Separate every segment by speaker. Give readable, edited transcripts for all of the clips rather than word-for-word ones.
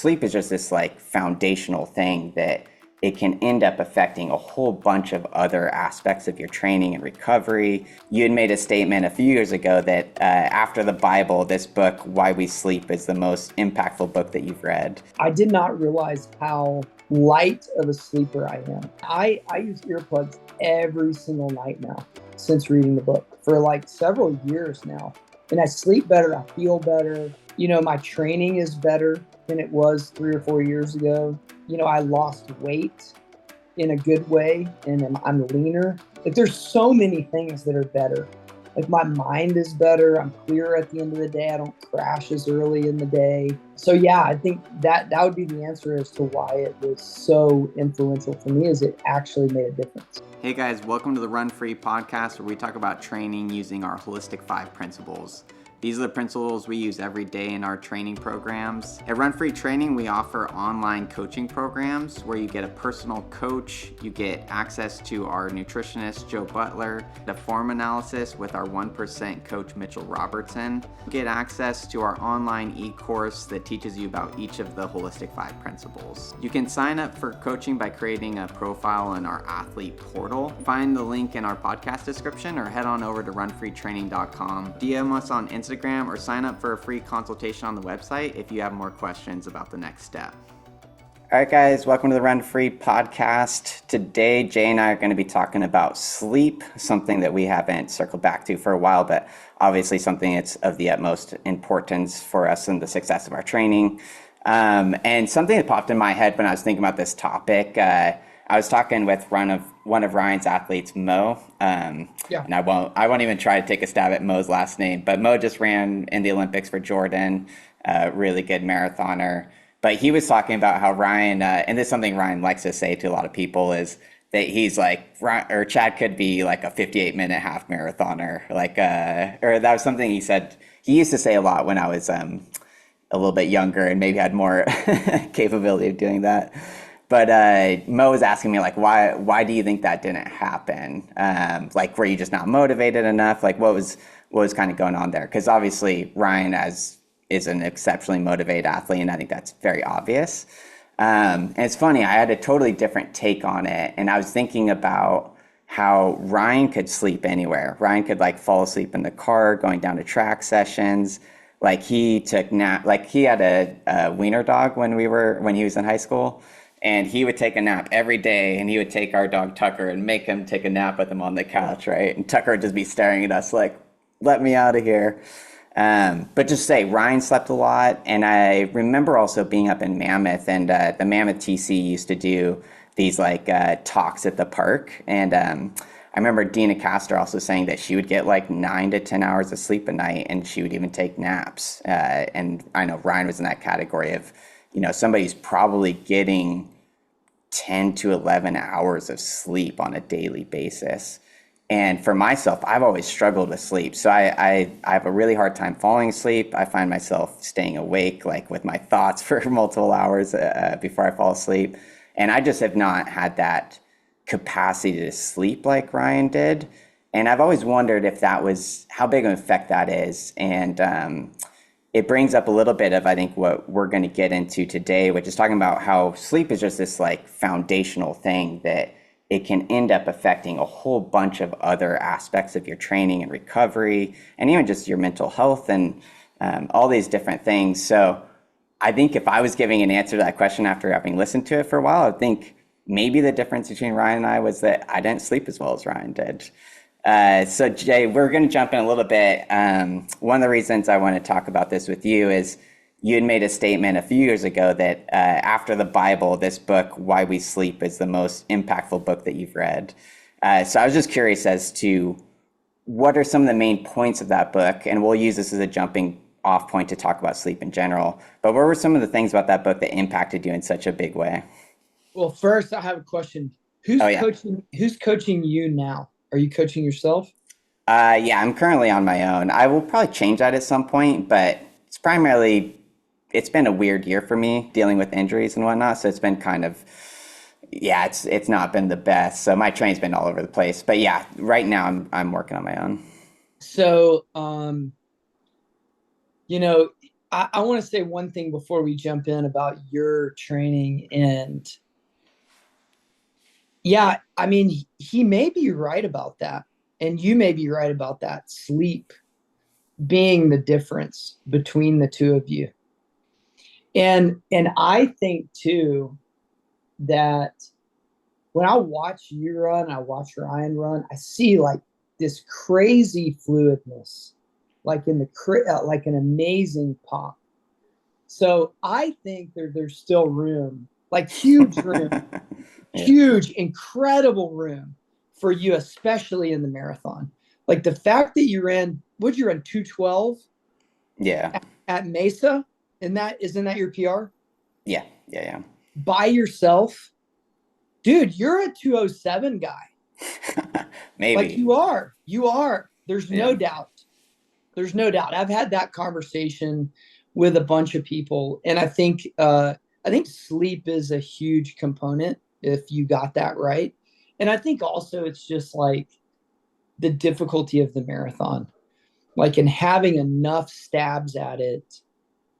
Speaker 1: Sleep is just this like foundational thing that it can end up affecting a whole bunch of other aspects of your training and recovery. You had made a statement a few years ago that after the Bible, this book, Why We Sleep, is the most impactful book that you've read.
Speaker 2: I did not realize how light of a sleeper I am. I use earplugs every single night now since reading the book for like several years now. And I sleep better. I feel better. My training is better than it was 3 or 4 years ago. I lost weight in a good way and I'm leaner. Like there's so many things that are better. Like my mind is better. I'm clearer at the end of the day. I don't crash as early in the day. So yeah, I think that would be the answer as to why it was so influential for me, is it actually made a difference.
Speaker 1: Hey guys, welcome to the Run Free podcast, where we talk about training using our holistic 5 principles. These are the principles we use every day in our training programs. At Run Free Training, we offer online coaching programs where you get a personal coach, you get access to our nutritionist, Joe Butler, the form analysis with our 1% coach, Mitchell Robertson. You get access to our online e-course that teaches you about each of the holistic 5 principles. You can sign up for coaching by creating a profile in our athlete portal. Find the link in our podcast description or head on over to runfreetraining.com. DM us on Instagram or sign up for a free consultation on the website if you have more questions about the next step. All right, guys, welcome to the Run Free podcast. Today, Jay and I are going to be talking about sleep, something that we haven't circled back to for a while, but obviously something that's of the utmost importance for us in the success of our training. And something that popped in my head when I was thinking about this topic, I was talking with one of Ryan's athletes, Mo. And I won't even try to take a stab at Mo's last name, but Mo just ran in the Olympics for Jordan, really good marathoner. But he was talking about how Ryan, and this is something Ryan likes to say to a lot of people, is that he's like, or Chad could be like a 58-minute half marathoner, or that was something he said. He used to say a lot when I was a little bit younger and maybe had more capability of doing that. But Mo was asking me, like, why do you think that didn't happen? Were you just not motivated enough? Like, what was kind of going on there? Because obviously Ryan is an exceptionally motivated athlete, and I think that's very obvious. And it's funny, I had a totally different take on it, and I was thinking about how Ryan could sleep anywhere. Ryan could fall asleep in the car, going down to track sessions. Like he took nap. Like he had a wiener dog when he was in high school. And he would take a nap every day, and he would take our dog Tucker and make him take a nap with him on the couch, right? And Tucker would just be staring at us like, let me out of here. But just say, Ryan slept a lot. And I remember also being up in Mammoth, and the Mammoth TC used to do these talks at the park. And I remember Dina Castor also saying that she would get 9 to 10 hours of sleep a night, and she would even take naps. And I know Ryan was in that category of, somebody's probably getting 10 to 11 hours of sleep on a daily basis. And for myself, I've always struggled with sleep. So I have a really hard time falling asleep. I find myself staying awake, with my thoughts for multiple hours before I fall asleep. And I just have not had that capacity to sleep like Ryan did. And I've always wondered if that was, how big of an effect that is. And it brings up a little bit of, I think, what we're going to get into today, which is talking about how sleep is just this foundational thing that it can end up affecting a whole bunch of other aspects of your training and recovery, and even just your mental health and all these different things. So I think if I was giving an answer to that question after having listened to it for a while, I think maybe the difference between Ryan and I was that I didn't sleep as well as Ryan did. So Jay, we're going to jump in a little bit. One of the reasons I want to talk about this with you is you had made a statement a few years ago that after the Bible, this book, Why We Sleep, is the most impactful book that you've read. So I was just curious as to what are some of the main points of that book, and we'll use this as a jumping off point to talk about sleep in general. But what were some of the things about that book that impacted you in such a big way?
Speaker 2: Well, first I have a question. Who's coaching you now? Are you coaching yourself?
Speaker 1: Yeah, I'm currently on my own. I will probably change that at some point, but it's been a weird year for me dealing with injuries and whatnot. So it's been kind of, it's not been the best. So my training's been all over the place. But yeah, right now I'm working on my own.
Speaker 2: So, I want to say one thing before we jump in about your training. And yeah, I mean, he may be right about that. And you may be right about that. Sleep being the difference between the two of you. And I think too that when I watch you run, I watch Ryan run, I see like this crazy fluidness, like like an amazing pop. So I think there's still room, like huge room,
Speaker 1: Yeah.
Speaker 2: huge, incredible room for you, especially in the marathon. Like the fact that would you run 2:12
Speaker 1: Yeah.
Speaker 2: at Mesa? Isn't that your PR?
Speaker 1: Yeah. Yeah.
Speaker 2: By yourself? Dude, you're a 2:07 guy.
Speaker 1: Yeah.
Speaker 2: Like
Speaker 1: Maybe.
Speaker 2: you are. There's
Speaker 1: Yeah.
Speaker 2: no doubt. There's no doubt. I've had that conversation with a bunch of people, and I think sleep is a huge component if you got that right. And I think also it's just like the difficulty of the marathon, like in having enough stabs at it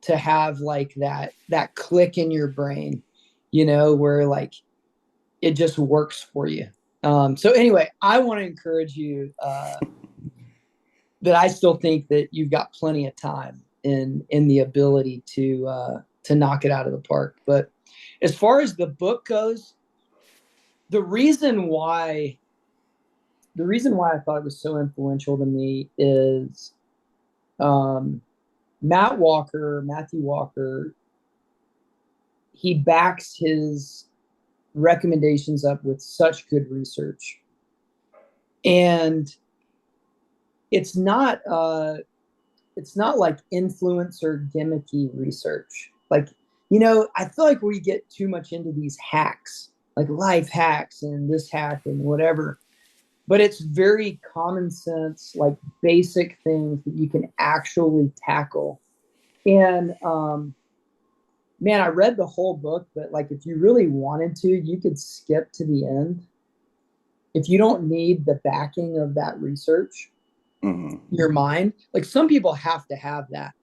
Speaker 2: to have like that click in your brain, where like it just works for you. So anyway, I want to encourage you that I still think that you've got plenty of time in the ability to knock it out of the park. But as far as the book goes, the reason why I thought it was so influential to me is um, Matthew Walker. He backs his recommendations up with such good research, and it's not like influencer gimmicky research. Like, I feel like we get too much into these hacks, like life hacks and this hack and whatever. But it's very common sense, like basic things that you can actually tackle. And man, I read the whole book, but like if you really wanted to, you could skip to the end. If you don't need the backing of that research, your mind, like some people have to have that.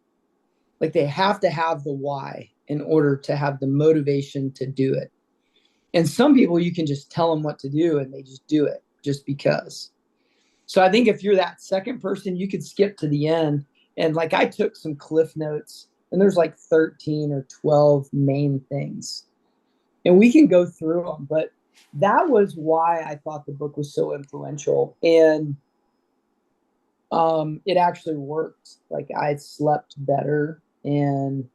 Speaker 2: Like they have to have the why in order to have the motivation to do it. And some people you can just tell them what to do and they just do it just because. So I think if you're that second person, you could skip to the end. And like I took some cliff notes and there's like 13 or 12 main things. And we can go through them, but that was why I thought the book was so influential. And it actually worked. Like I slept better. And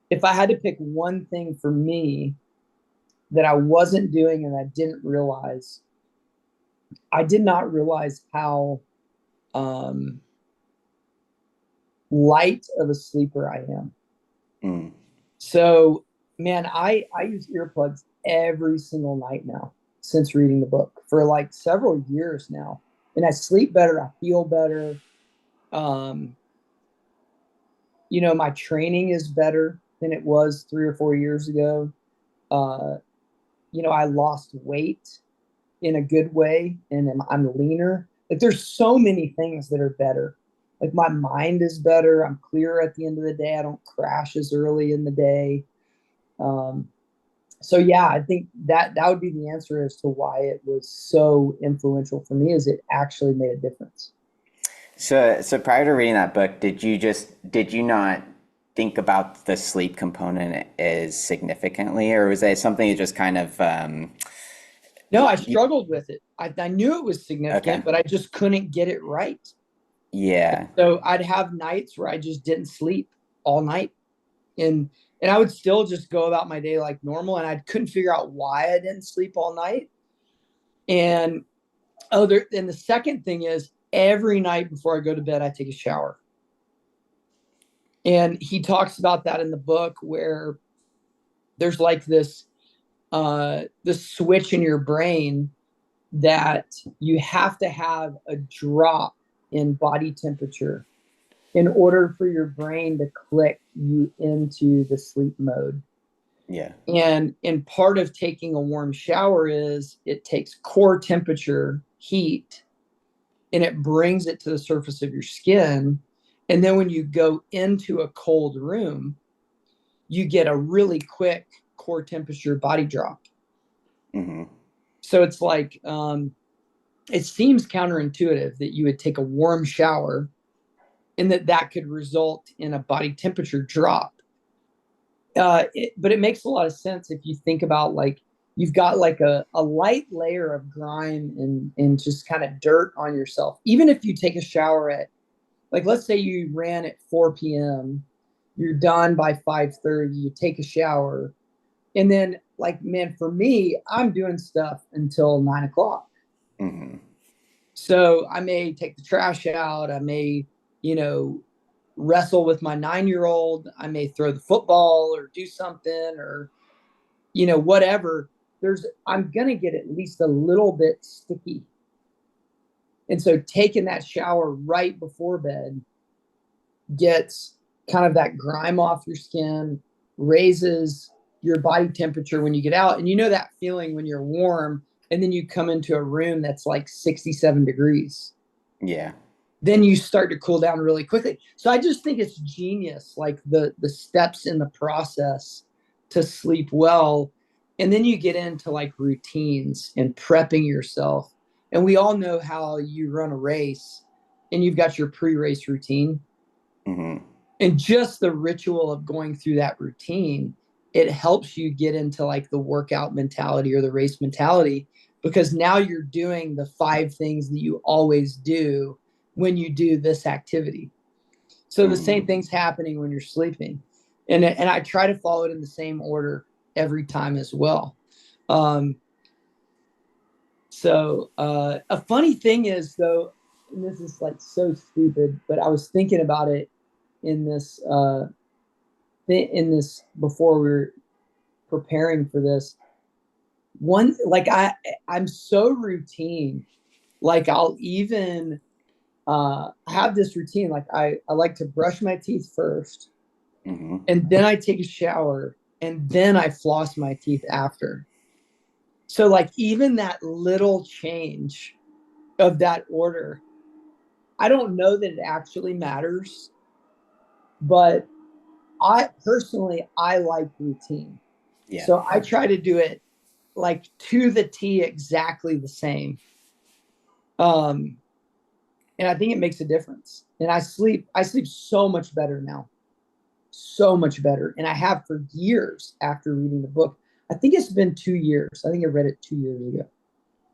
Speaker 2: if I had to pick one thing for me that I wasn't doing and I didn't realize, I did not realize how um, light of a sleeper I am.
Speaker 1: Mm.
Speaker 2: So, man, I use earplugs every single night now since reading the book for like several years now. And I sleep better. I feel better. Um, my training is better than it was 3 or 4 years ago. Uh, I lost weight in a good way and I'm leaner. Like there's so many things that are better. Like my mind is better. I'm clearer at the end of the day. I don't crash as early in the day. Um, so yeah, I think that would be the answer as to why it was so influential for me is it actually made a difference.
Speaker 1: So prior to reading that book, did you not think about the sleep component as significantly, or was that something you just kind of
Speaker 2: No, I
Speaker 1: you,
Speaker 2: struggled with it. I knew it was
Speaker 1: okay.
Speaker 2: significant, but I just couldn't get it right.
Speaker 1: Yeah.
Speaker 2: So I'd have nights where I just didn't sleep all night. And I would still just go about my day like normal. And I couldn't figure out why I didn't sleep all night. And and the second thing is every night before I go to bed, I take a shower. And he talks about that in the book where there's like this switch in your brain that you have to have a drop in body temperature in order for your brain to click you into the sleep mode.
Speaker 1: Yeah.
Speaker 2: And part of taking a warm shower is it takes core temperature heat and it brings it to the surface of your skin. And then when you go into a cold room, you get a really quick core temperature body drop.
Speaker 1: Mm-hmm.
Speaker 2: So it's like, it seems counterintuitive that you would take a warm shower and that could result in a body temperature drop. But it makes a lot of sense if you think about like you've got like a light layer of grime and just kind of dirt on yourself. Even if you take a shower at, like, let's say you ran at 4 p.m., you're done by 5:30, you take a shower, and then like, man, for me, I'm doing stuff until 9 o'clock.
Speaker 1: Mm-hmm.
Speaker 2: So I may take the trash out. I may, you know, wrestle with my 9-year-old. I may throw the football or do something or, whatever. I'm going to get at least a little bit sticky. And so taking that shower right before bed gets kind of that grime off your skin, raises your body temperature when you get out. And that feeling when you're warm and then you come into a room that's like 67 degrees.
Speaker 1: Yeah.
Speaker 2: Then you start to cool down really quickly. So I just think it's genius, like the steps in the process to sleep well. And then you get into like routines and prepping yourself. And we all know how you run a race and you've got your pre-race routine.
Speaker 1: Mm-hmm.
Speaker 2: And just the ritual of going through that routine, it helps you get into like the workout mentality or the race mentality, because now you're doing the 5 things that you always do when you do this activity. So the same thing's happening when you're sleeping. And I try to follow it in the same order every time as well. A funny thing is, though, and this is like so stupid, but I was thinking about it in this before we were preparing for this. One, like I'm so routine. Like I'll even have this routine. Like I like to brush my teeth first,
Speaker 1: Mm-hmm.
Speaker 2: and then I take a shower, and then I floss my teeth after. So like even that little change of that order, I don't know that it actually matters, but I like routine.
Speaker 1: Yeah.
Speaker 2: So I try to do it like to the T exactly the same. Um, and I think it makes a difference. And I sleep so much better now. So much better. And I have for years after reading the book. I think it's been 2 years. I think I read it 2 years ago.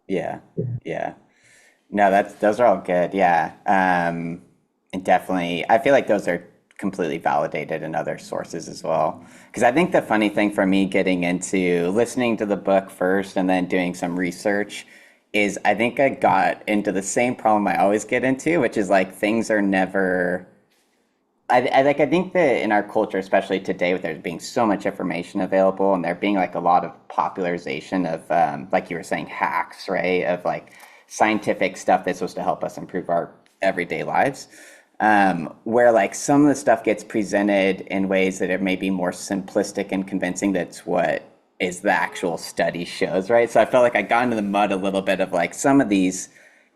Speaker 1: Yeah. Yeah. No, those are all good. Yeah. And definitely, I feel like those are completely validated in other sources as well. Because I think the funny thing for me getting into listening to the book first and then doing some research is I think I got into the same problem I always get into, which is like things are never. I think that in our culture, especially today, with there being so much information available and there being like a lot of popularization of, like you were saying, hacks, right? Of like scientific stuff that's supposed to help us improve our everyday lives, where like some of the stuff gets presented in ways that are maybe more simplistic and convincing. That's what is the actual study shows, right? So I felt like I got into the mud a little bit of like some of these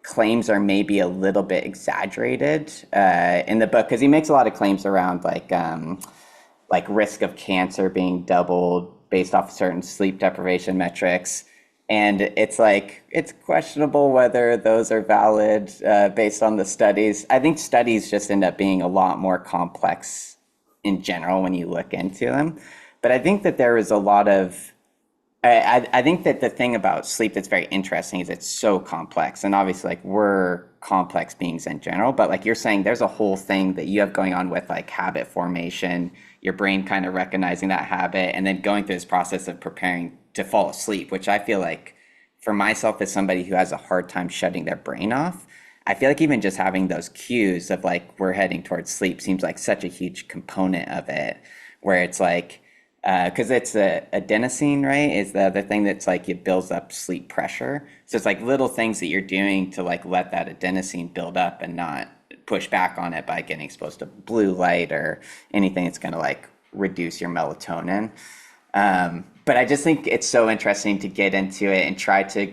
Speaker 1: claims are maybe a little bit exaggerated in the book, because he makes a lot of claims around like risk of cancer being doubled based off certain sleep deprivation metrics. And it's like, it's questionable whether those are valid based on the studies. I think studies just end up being a lot more complex in general when you look into them. But I think that there is a lot of I think that the thing about sleep that's very interesting is it's so complex. And obviously, like, we're complex beings in general, but like you're saying, there's a whole thing that you have going on with like habit formation, your brain kind of recognizing that habit, and then going through this process of preparing to fall asleep, which I feel like for myself, as somebody who has a hard time shutting their brain off, I feel like even just having those cues of like we're heading towards sleep seems like such a huge component of it, where it's like, because it's adenosine, right? Is the other thing that's like it builds up sleep pressure. So it's like little things that you're doing to like let that adenosine build up and not push back on it by getting exposed to blue light or anything that's going to like reduce your melatonin. But I just think it's so interesting to get into it and try to.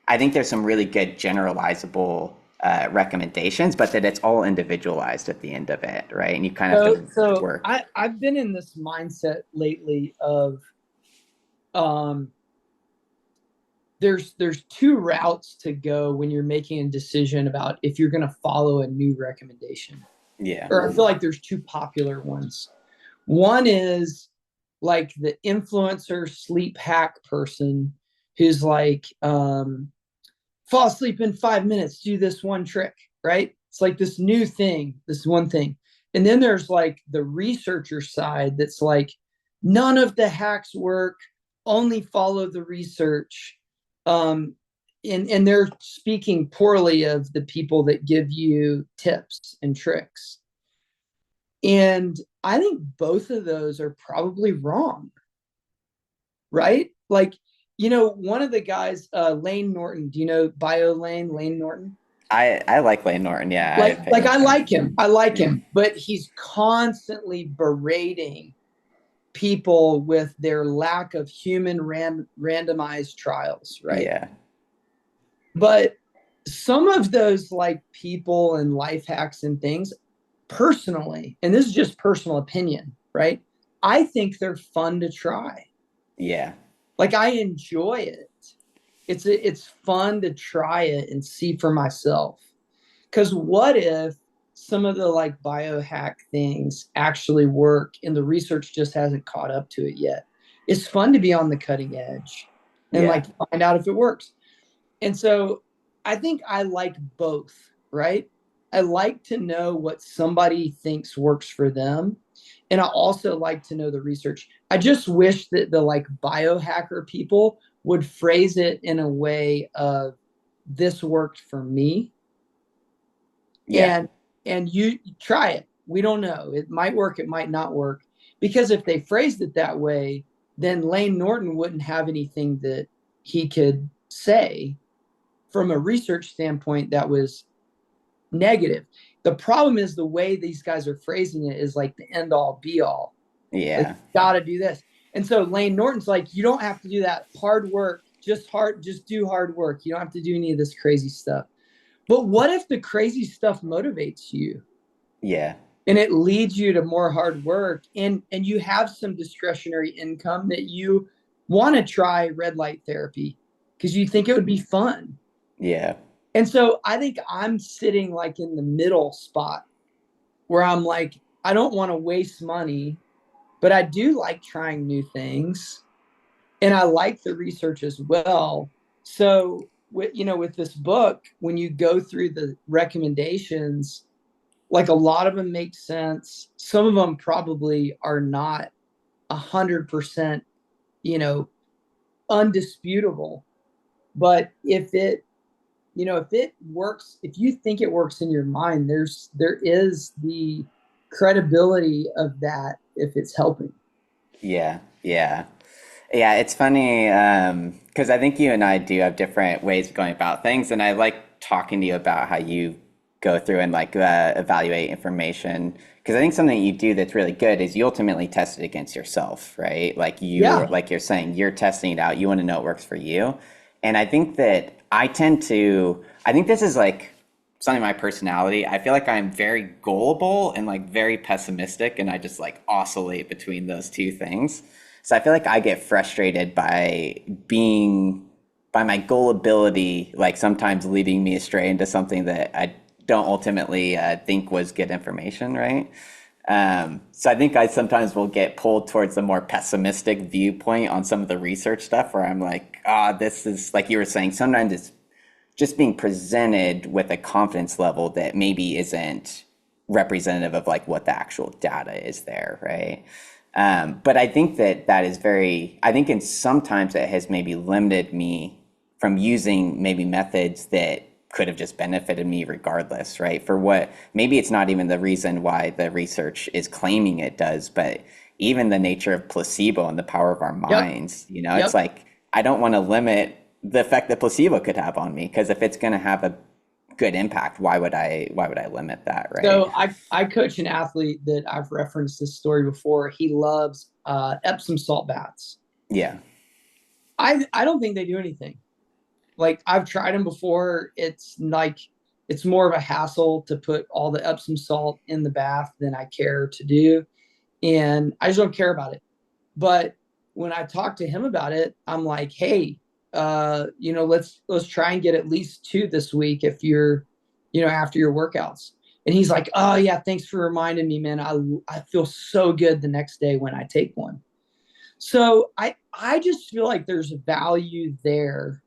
Speaker 1: I think there's some really good generalizable recommendations, but that it's all individualized at the end of it, right? And you kind of have
Speaker 2: So,
Speaker 1: to
Speaker 2: so
Speaker 1: work.
Speaker 2: I've been in this mindset lately of um, there's two routes to go when you're making a decision about if you're going to follow a new recommendation.
Speaker 1: Yeah.
Speaker 2: Or I feel like there's two popular ones. One is like the influencer sleep hack person who's like, fall asleep in 5 minutes, do this one trick, right? It's like this new thing, this one thing. And then there's like the researcher side that's like, none of the hacks work, only follow the research. Um, and they're speaking poorly of the people that give you tips and tricks. And I think both of those are probably wrong, right? Like, one of the guys, Lane Norton, do you know Lane Norton?
Speaker 1: I like Lane Norton. Yeah, I pay
Speaker 2: Like I
Speaker 1: attention.
Speaker 2: like him. I like
Speaker 1: Yeah.
Speaker 2: him, but he's constantly berating people with their lack of human randomized trials, right?
Speaker 1: Yeah.
Speaker 2: But some of those like people and life hacks and things, personally, and this is just personal opinion, right? I think they're fun to try.
Speaker 1: Yeah.
Speaker 2: Like I enjoy it. It's fun to try it and see for myself. Because what if some of the like biohack things actually work and the research just hasn't caught up to it yet? It's fun to be on the cutting edge and
Speaker 1: Yeah.
Speaker 2: like find out if it works. And so I think I like both, right? I like to know what somebody thinks works for them. And I also like to know the research. I just wish that the like biohacker people would phrase it in a way of this worked for me,
Speaker 1: Yeah.
Speaker 2: and you try it. We don't know. It might work, it might not work. Because if they phrased it that way, then Lane Norton wouldn't have anything that he could say from a research standpoint that was negative. The problem is the way these guys are phrasing it is like the end all be all. Like,
Speaker 1: Yeah.
Speaker 2: you gotta do this. And so Lane Norton's like, you don't have to do that hard work, just do hard work. You don't have to do any of this crazy stuff. But what if the crazy stuff motivates you
Speaker 1: Yeah.
Speaker 2: and it leads you to more hard work, and you have some discretionary income that you want to try red light therapy because you think it would be fun.
Speaker 1: Yeah.
Speaker 2: And so I think I'm sitting like in the middle spot where I'm like, I don't want to waste money, but I do like trying new things and I like the research as well. So with this book, when you go through the recommendations, like a lot of them make sense. Some of them probably are not 100%, you know, undisputable. But if it works, if you think it works in your mind, there is the credibility of that if it's helping.
Speaker 1: Yeah. Yeah. Yeah, it's funny because I think you and I do have different ways of going about things, and I like talking to you about how you go through and like evaluate information. Because I think something you do that's really good is you ultimately test it against yourself, right?
Speaker 2: Yeah.
Speaker 1: Like you're saying, you're testing it out. You want to know what works for you, and I think that I tend to. I think this is like something in my personality. I feel like I'm very gullible and like very pessimistic, and I just like oscillate between those two things. So I feel like I get frustrated by my gullibility, like sometimes leading me astray into something that I don't ultimately think was good information, right? So I think I sometimes will get pulled towards a more pessimistic viewpoint on some of the research stuff where I'm like, this is like you were saying, sometimes it's just being presented with a confidence level that maybe isn't representative of like what the actual data is there, right? But I think that is I think in sometimes it has maybe limited me from using maybe methods that could have just benefited me regardless, right? For what, maybe it's not even the reason why the research is claiming it does, but even the nature of placebo and the power of our
Speaker 2: Yep.
Speaker 1: minds, it's
Speaker 2: Yep.
Speaker 1: like, I don't want to limit the effect that placebo could have on me, because if it's going to have a good impact, why would I limit that, right?
Speaker 2: So I coach an athlete that I've referenced this story before. He loves Epsom salt baths.
Speaker 1: Yeah.
Speaker 2: I don't think they do anything. Like I've tried them before. It's like it's more of a hassle to put all the Epsom salt in the bath than I care to do. And I just don't care about it. But when I talk to him about it, I'm like, hey, let's try and get at least 2 this week if you're, after your workouts. And he's like, oh yeah, thanks for reminding me, man. I feel so good the next day when I take one. So I just feel like there's value there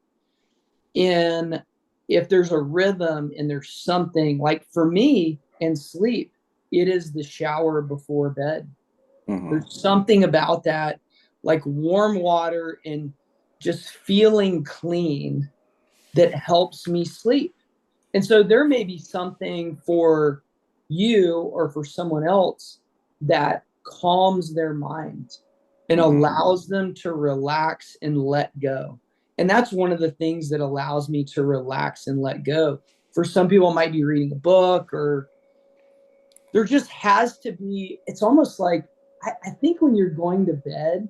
Speaker 2: in, if there's a rhythm and there's something, like for me in sleep, it is the shower before bed.
Speaker 1: Mm-hmm.
Speaker 2: There's something about that, like warm water and just feeling clean, that helps me sleep. And so there may be something for you or for someone else that calms their mind and
Speaker 1: Mm-hmm.
Speaker 2: allows them to relax and let go. And that's one of the things that allows me to relax and let go. For some people, it might be reading a book, or there just has to be, it's almost like, I think when you're going to bed,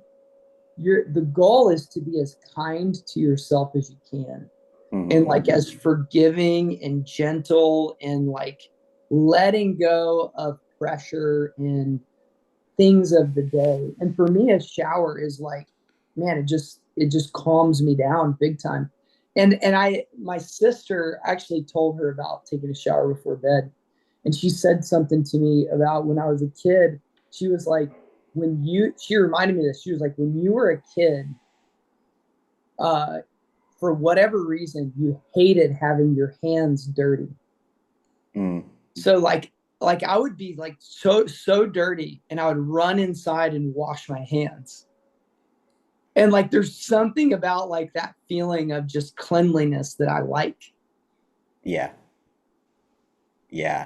Speaker 2: the goal is to be as kind to yourself as you can,
Speaker 1: Mm-hmm.
Speaker 2: and like as forgiving and gentle, and like letting go of pressure and things of the day. And for me, a shower is like, man, it just calms me down big time. And my sister actually told her about taking a shower before bed, and she said something to me about when I was a kid. She was like, she reminded me of this. She was like, when you were a kid, uh, for whatever reason, you hated having your hands dirty.
Speaker 1: Mm.
Speaker 2: So like I would be like so dirty, and I would run inside and wash my hands. And like there's something about like that feeling of just cleanliness that I like.
Speaker 1: Yeah. Yeah.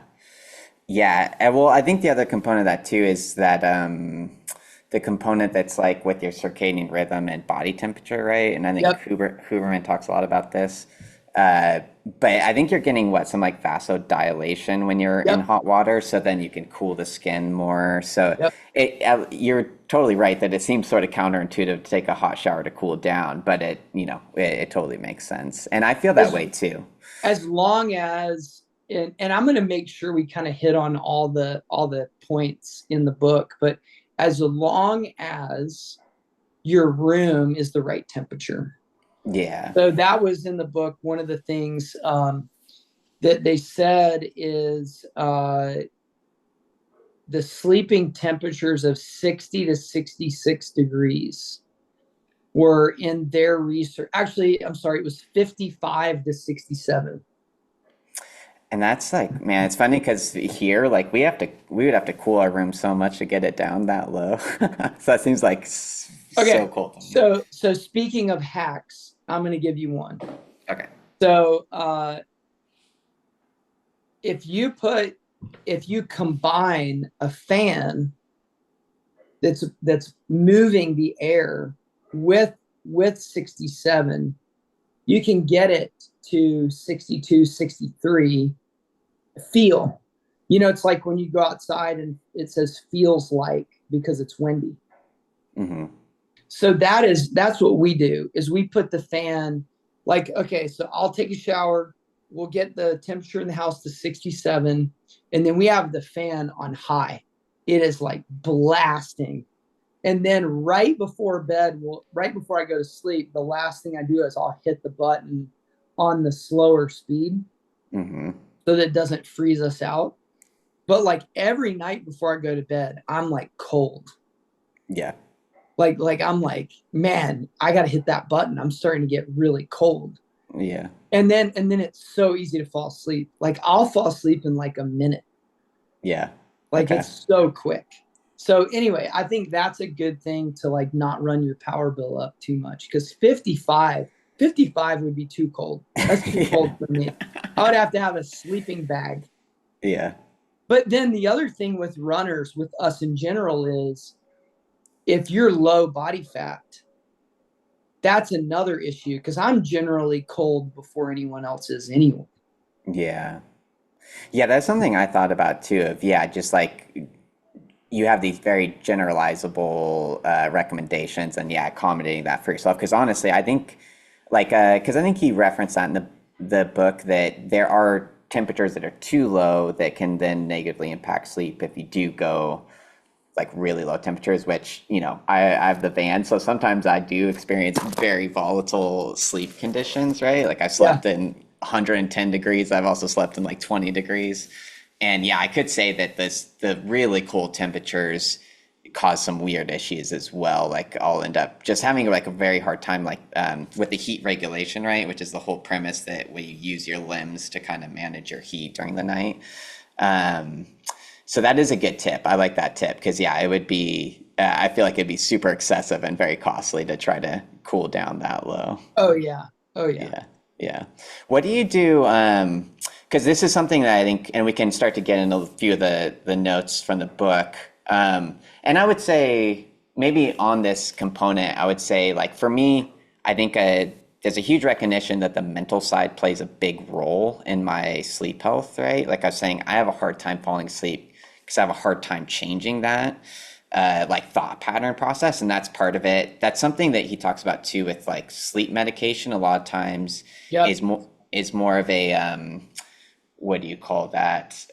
Speaker 1: Yeah. Well, I think the other component of that too is that the component that's like with your circadian rhythm and body temperature, right? And I think
Speaker 2: Yep.
Speaker 1: Huberman talks a lot about this. Uh, but I think you're getting some like vasodilation when you're in
Speaker 2: Yep.
Speaker 1: hot water, so then you can cool the skin more. So
Speaker 2: Yep.
Speaker 1: you're totally right that it seems sort of counterintuitive to take a hot shower to cool down, but it totally makes sense. And I feel that
Speaker 2: As
Speaker 1: way too.
Speaker 2: as long as, and I'm going to make sure we kind of hit on all the points in the book, but as long as your room is the right temperature.
Speaker 1: Yeah.
Speaker 2: So that was in the book. One of the things that they said is the sleeping temperatures of 60 to 66 degrees were in their research. Actually, I'm sorry, it was 55 to 67.
Speaker 1: And that's like, man, it's funny because here, like, we would have to cool our room so much to get it down that low. So that seems like so
Speaker 2: Okay,
Speaker 1: cool to me.
Speaker 2: so speaking of hacks, I'm going to give you one.
Speaker 1: Okay.
Speaker 2: So if you combine a fan that's moving the air with 67, you can get it to 62, 63 feel. It's like when you go outside and it says feels like, because it's windy.
Speaker 1: Mm-hmm.
Speaker 2: So that's what we do, is we put the fan, like, okay, so I'll take a shower, we'll get the temperature in the house to 67, and then we have the fan on high. It is like blasting. And then right before right before I go to sleep, the last thing I do is I'll hit the button on the slower speed,
Speaker 1: Mm-hmm.
Speaker 2: so that it doesn't freeze us out. But like every night before I go to bed, I'm like cold.
Speaker 1: Yeah.
Speaker 2: Like I'm like, man, I got to hit that button. I'm starting to get really cold.
Speaker 1: Yeah.
Speaker 2: And then it's so easy to fall asleep. Like I'll fall asleep in like a minute.
Speaker 1: Yeah.
Speaker 2: Like
Speaker 1: Okay.
Speaker 2: it's so quick. So anyway, I think that's a good thing to like not run your power bill up too much, because 55 would be too cold. That's too cold
Speaker 1: Yeah.
Speaker 2: for me. I would have to have a sleeping bag.
Speaker 1: Yeah.
Speaker 2: But then the other thing with runners, with us in general, is if you're low body fat, that's another issue, because I'm generally cold before anyone else is anyway.
Speaker 1: Yeah. Yeah, that's something I thought about too. Of yeah, just like you have these very generalizable recommendations, and yeah, accommodating that for yourself. Because honestly, I think like because I think he referenced that in the book that there are temperatures that are too low that can then negatively impact sleep if you do go like really low temperatures, which, I have the van. So sometimes I do experience very volatile sleep conditions, right? Like I've
Speaker 2: Yeah.
Speaker 1: slept in 110 degrees. I've also slept in like 20 degrees. And yeah, I could say that the really cold temperatures cause some weird issues as well. Like I'll end up just having like a very hard time, like with the heat regulation, right? Which is the whole premise that we use your limbs to kind of manage your heat during the night. Um, so that is a good tip. I like that tip because yeah, it would be. I feel like it'd be super excessive and very costly to try to cool down that low.
Speaker 2: Oh yeah. Oh yeah.
Speaker 1: Yeah, yeah. What do you do? Because this is something that I think, and we can start to get into a few of the notes from the book. And I would say maybe on this component, I would say like for me, I think there's a huge recognition that the mental side plays a big role in my sleep health, right? Like I was saying, I have a hard time falling asleep because I have a hard time changing that like thought pattern process, and that's part of it. That's something that he talks about too with like sleep medication. A lot of times
Speaker 2: Yep.
Speaker 1: is more of a what do you call that?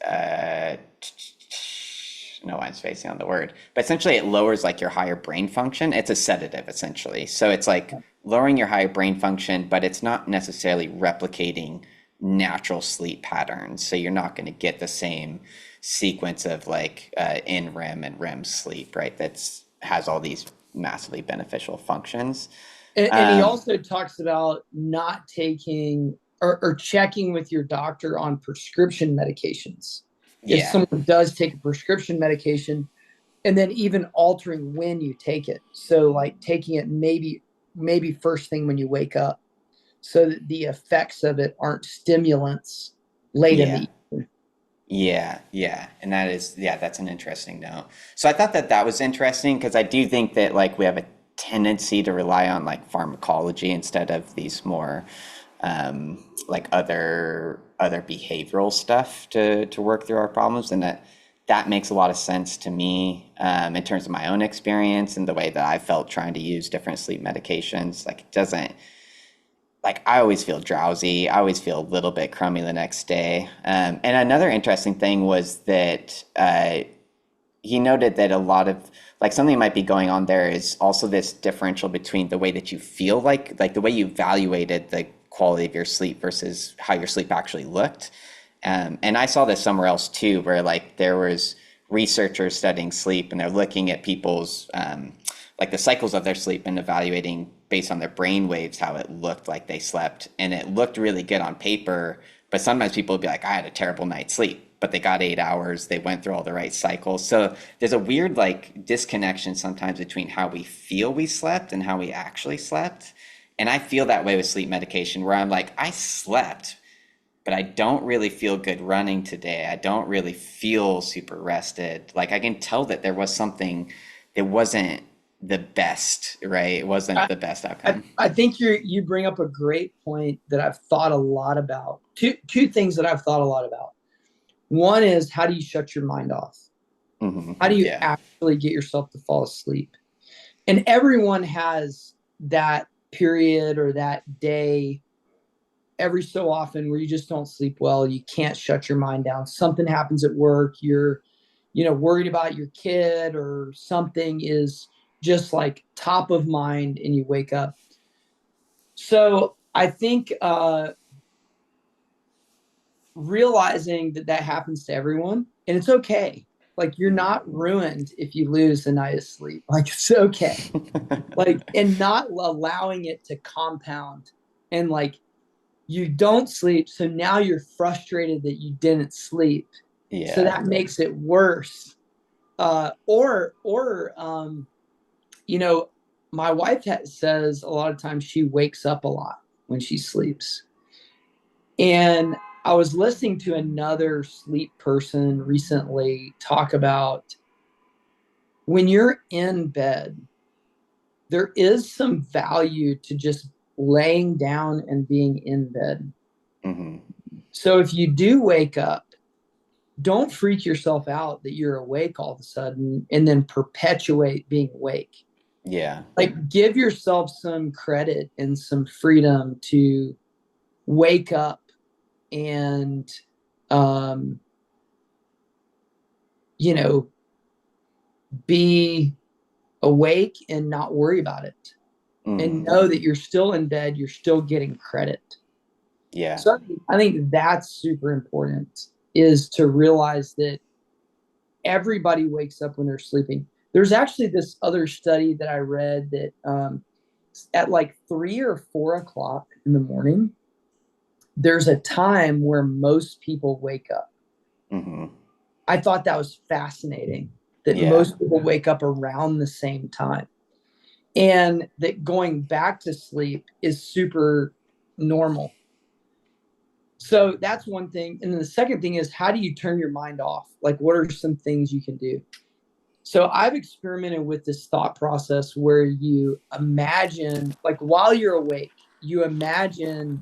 Speaker 1: No one's facing on the word, but essentially it lowers like your higher brain function. It's a sedative essentially. So it's like lowering your higher brain function, but it's not necessarily replicating natural sleep patterns. So you're not going to get the same sequence of like in REM and REM sleep, right? That's has all these massively beneficial functions.
Speaker 2: And he
Speaker 1: Um,
Speaker 2: also talks about not taking or checking with your doctor on prescription medications. If
Speaker 1: yeah,
Speaker 2: someone does take a prescription medication, and then even altering when you take it. So like taking it maybe first thing when you wake up, so that the effects of it aren't stimulants late in
Speaker 1: yeah.
Speaker 2: the evening.
Speaker 1: Yeah, and that's an interesting note. So I thought that was interesting because I do think that like we have a tendency to rely on like pharmacology instead of these more like other behavioral stuff to work through our problems, and that makes a lot of sense to me in terms of my own experience and the way that I felt trying to use different sleep medications. Like it doesn't like I always feel drowsy. I always feel a little bit crummy the next day. And another interesting thing was that he noted that a lot of like something that might be going on there is also this differential between the way that you feel like the way you evaluated the quality of your sleep versus how your sleep actually looked. And I saw this somewhere else too, where like there was researchers studying sleep and they're looking at people's like the cycles of their sleep and evaluating based on their brain waves how it looked like they slept, and it looked really good on paper, but sometimes people would be like, I had a terrible night's sleep, but they got 8 hours, they went through all the right cycles. So there's a weird like disconnection sometimes between how we feel we slept and how we actually slept. And I feel that way with sleep medication where I'm like, I slept, but I don't really feel good running today. I don't really feel super rested. Like I can tell that there was something that wasn't the best, right? It wasn't
Speaker 2: I,
Speaker 1: the best
Speaker 2: I,
Speaker 1: outcome.
Speaker 2: I think you bring up a great point that I've thought a lot about. Two things that I've thought a lot about. One is, how do you shut your mind off? How do you
Speaker 1: Yeah.
Speaker 2: actually get yourself to fall asleep? And everyone has that period or that day every so often where you just don't sleep well. You can't shut your mind down. Something happens at work. You're, worried about your kid, or something is just like top of mind, and you wake up. So I think realizing that that happens to everyone, and it's okay. Like you're not ruined if you lose a night of sleep. Like it's okay. Like, and not allowing it to compound, and like you don't sleep, so now you're frustrated that you didn't sleep, so
Speaker 1: Yeah.
Speaker 2: that makes it worse. Or you know my wife says a lot of times she wakes up a lot when she sleeps. And I was listening to another sleep person recently talk about, when you're in bed, there is some value to just laying down and being in bed.
Speaker 1: hmm
Speaker 2: So if you do wake up, don't freak yourself out that you're awake all of a sudden and then perpetuate being awake.
Speaker 1: Yeah.
Speaker 2: Like give yourself some credit and some freedom to wake up and um, you know, be awake and not worry about it, and know that you're still in bed, you're still getting credit.
Speaker 1: Yeah.
Speaker 2: So I think that's super important, is to realize that everybody wakes up when they're sleeping. There's actually this other study that I read that at like 3 or 4 o'clock in the morning, there's a time where most people wake up.
Speaker 1: Mm-hmm.
Speaker 2: I thought that was fascinating, that
Speaker 1: Yeah.
Speaker 2: most people wake up around the same time, and that going back to sleep is super normal. So that's one thing. And then the second thing is, how do you turn your mind off? Like, what are some things you can do? So I've experimented with this thought process where you imagine, like while you're awake, you imagine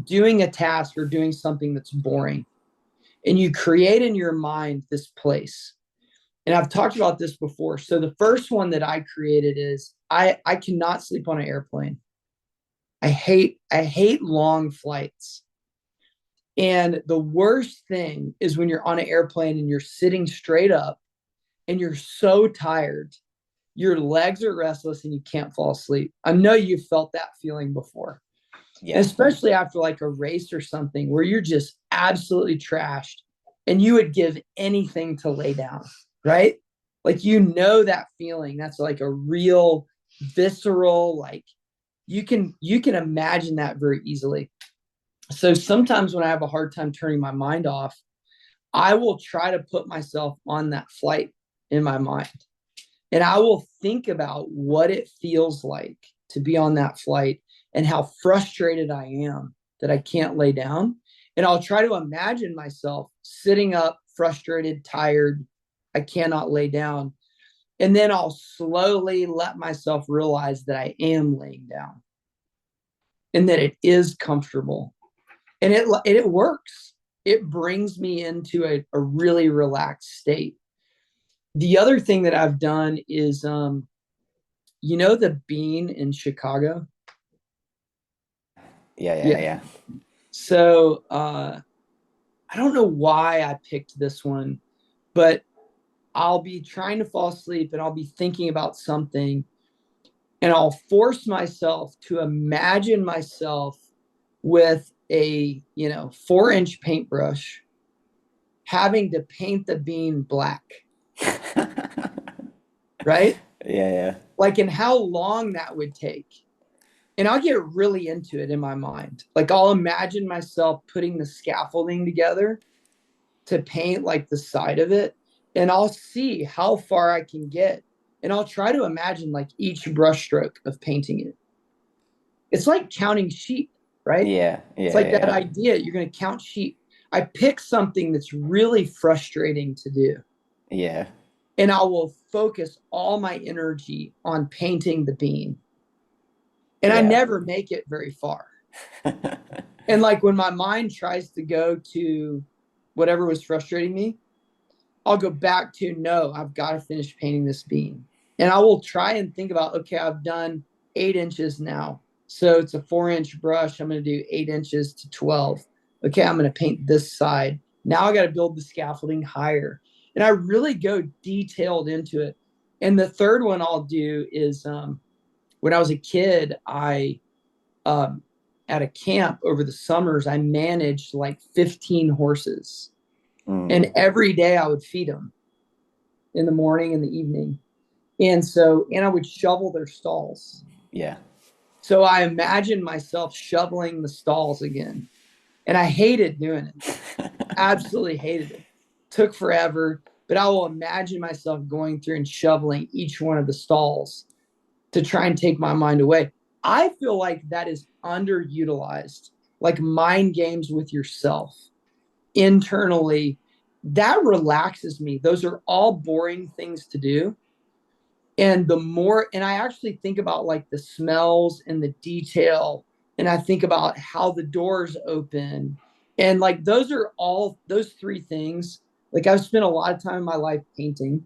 Speaker 2: doing a task or doing something that's boring. And you create in your mind this place. And I've talked about this before. So the first one that I created is I cannot sleep on an airplane. I hate long flights. And the worst thing is when you're on an airplane and you're sitting straight up and you're so tired, your legs are restless and you can't fall asleep. I know you've felt that feeling before.
Speaker 1: Yeah.
Speaker 2: And especially after like a race or something where you're just absolutely trashed and you would give anything to lay down, right? Like, you know, that feeling, that's like a real visceral, like you can imagine that very easily. So sometimes when I have a hard time turning my mind off, I will try to put myself on that flight in my mind. And I will think about what it feels like to be on that flight and how frustrated I am that I can't lay down. And I'll try to imagine myself sitting up, frustrated, tired, I cannot lay down. And then I'll slowly let myself realize that I am laying down and that it is comfortable. And it works. It brings me into a really relaxed state. The other thing that I've done is, the Bean in Chicago?
Speaker 1: Yeah.
Speaker 2: So I don't know why I picked this one, but I'll be trying to fall asleep and I'll be thinking about something, and I'll force myself to imagine myself with a 4-inch paintbrush having to paint the bean black, right?
Speaker 1: Yeah.
Speaker 2: Like, and how long that would take. And I'll get really into it in my mind. Like, I'll imagine myself putting the scaffolding together to paint like the side of it, and I'll see how far I can get. And I'll try to imagine like each brushstroke of painting it. It's like counting sheep, right?
Speaker 1: Yeah.
Speaker 2: It's like that
Speaker 1: Yeah.
Speaker 2: idea you're going to count sheep. I pick something that's really frustrating to do,
Speaker 1: Yeah.
Speaker 2: and I will focus all my energy on painting the bean. And I
Speaker 1: Yeah.
Speaker 2: never make it very far. And like when my mind tries to go to whatever was frustrating me, I'll go back to, no, I've got to finish painting this bean. And I will try and think about, okay, I've done 8 inches now. So it's a 4-inch brush. I'm going to do 8 inches to 12. Okay, I'm going to paint this side. Now I got to build the scaffolding higher. And I really go detailed into it. And the third one I'll do is, when I was a kid, at a camp over the summers, I managed like 15 horses. And every day I would feed them in the morning and the evening. And I would shovel their stalls.
Speaker 1: Yeah.
Speaker 2: So I imagined myself shoveling the stalls again. And I hated doing it. Absolutely hated it. Took forever, but I will imagine myself going through and shoveling each one of the stalls to try and take my mind away. I feel like that is underutilized, like mind games with yourself internally. That relaxes me. Those are all boring things to do. And I actually think about like the smells and the detail, and I think about how the doors open. And like those three things, like I've spent a lot of time in my life painting,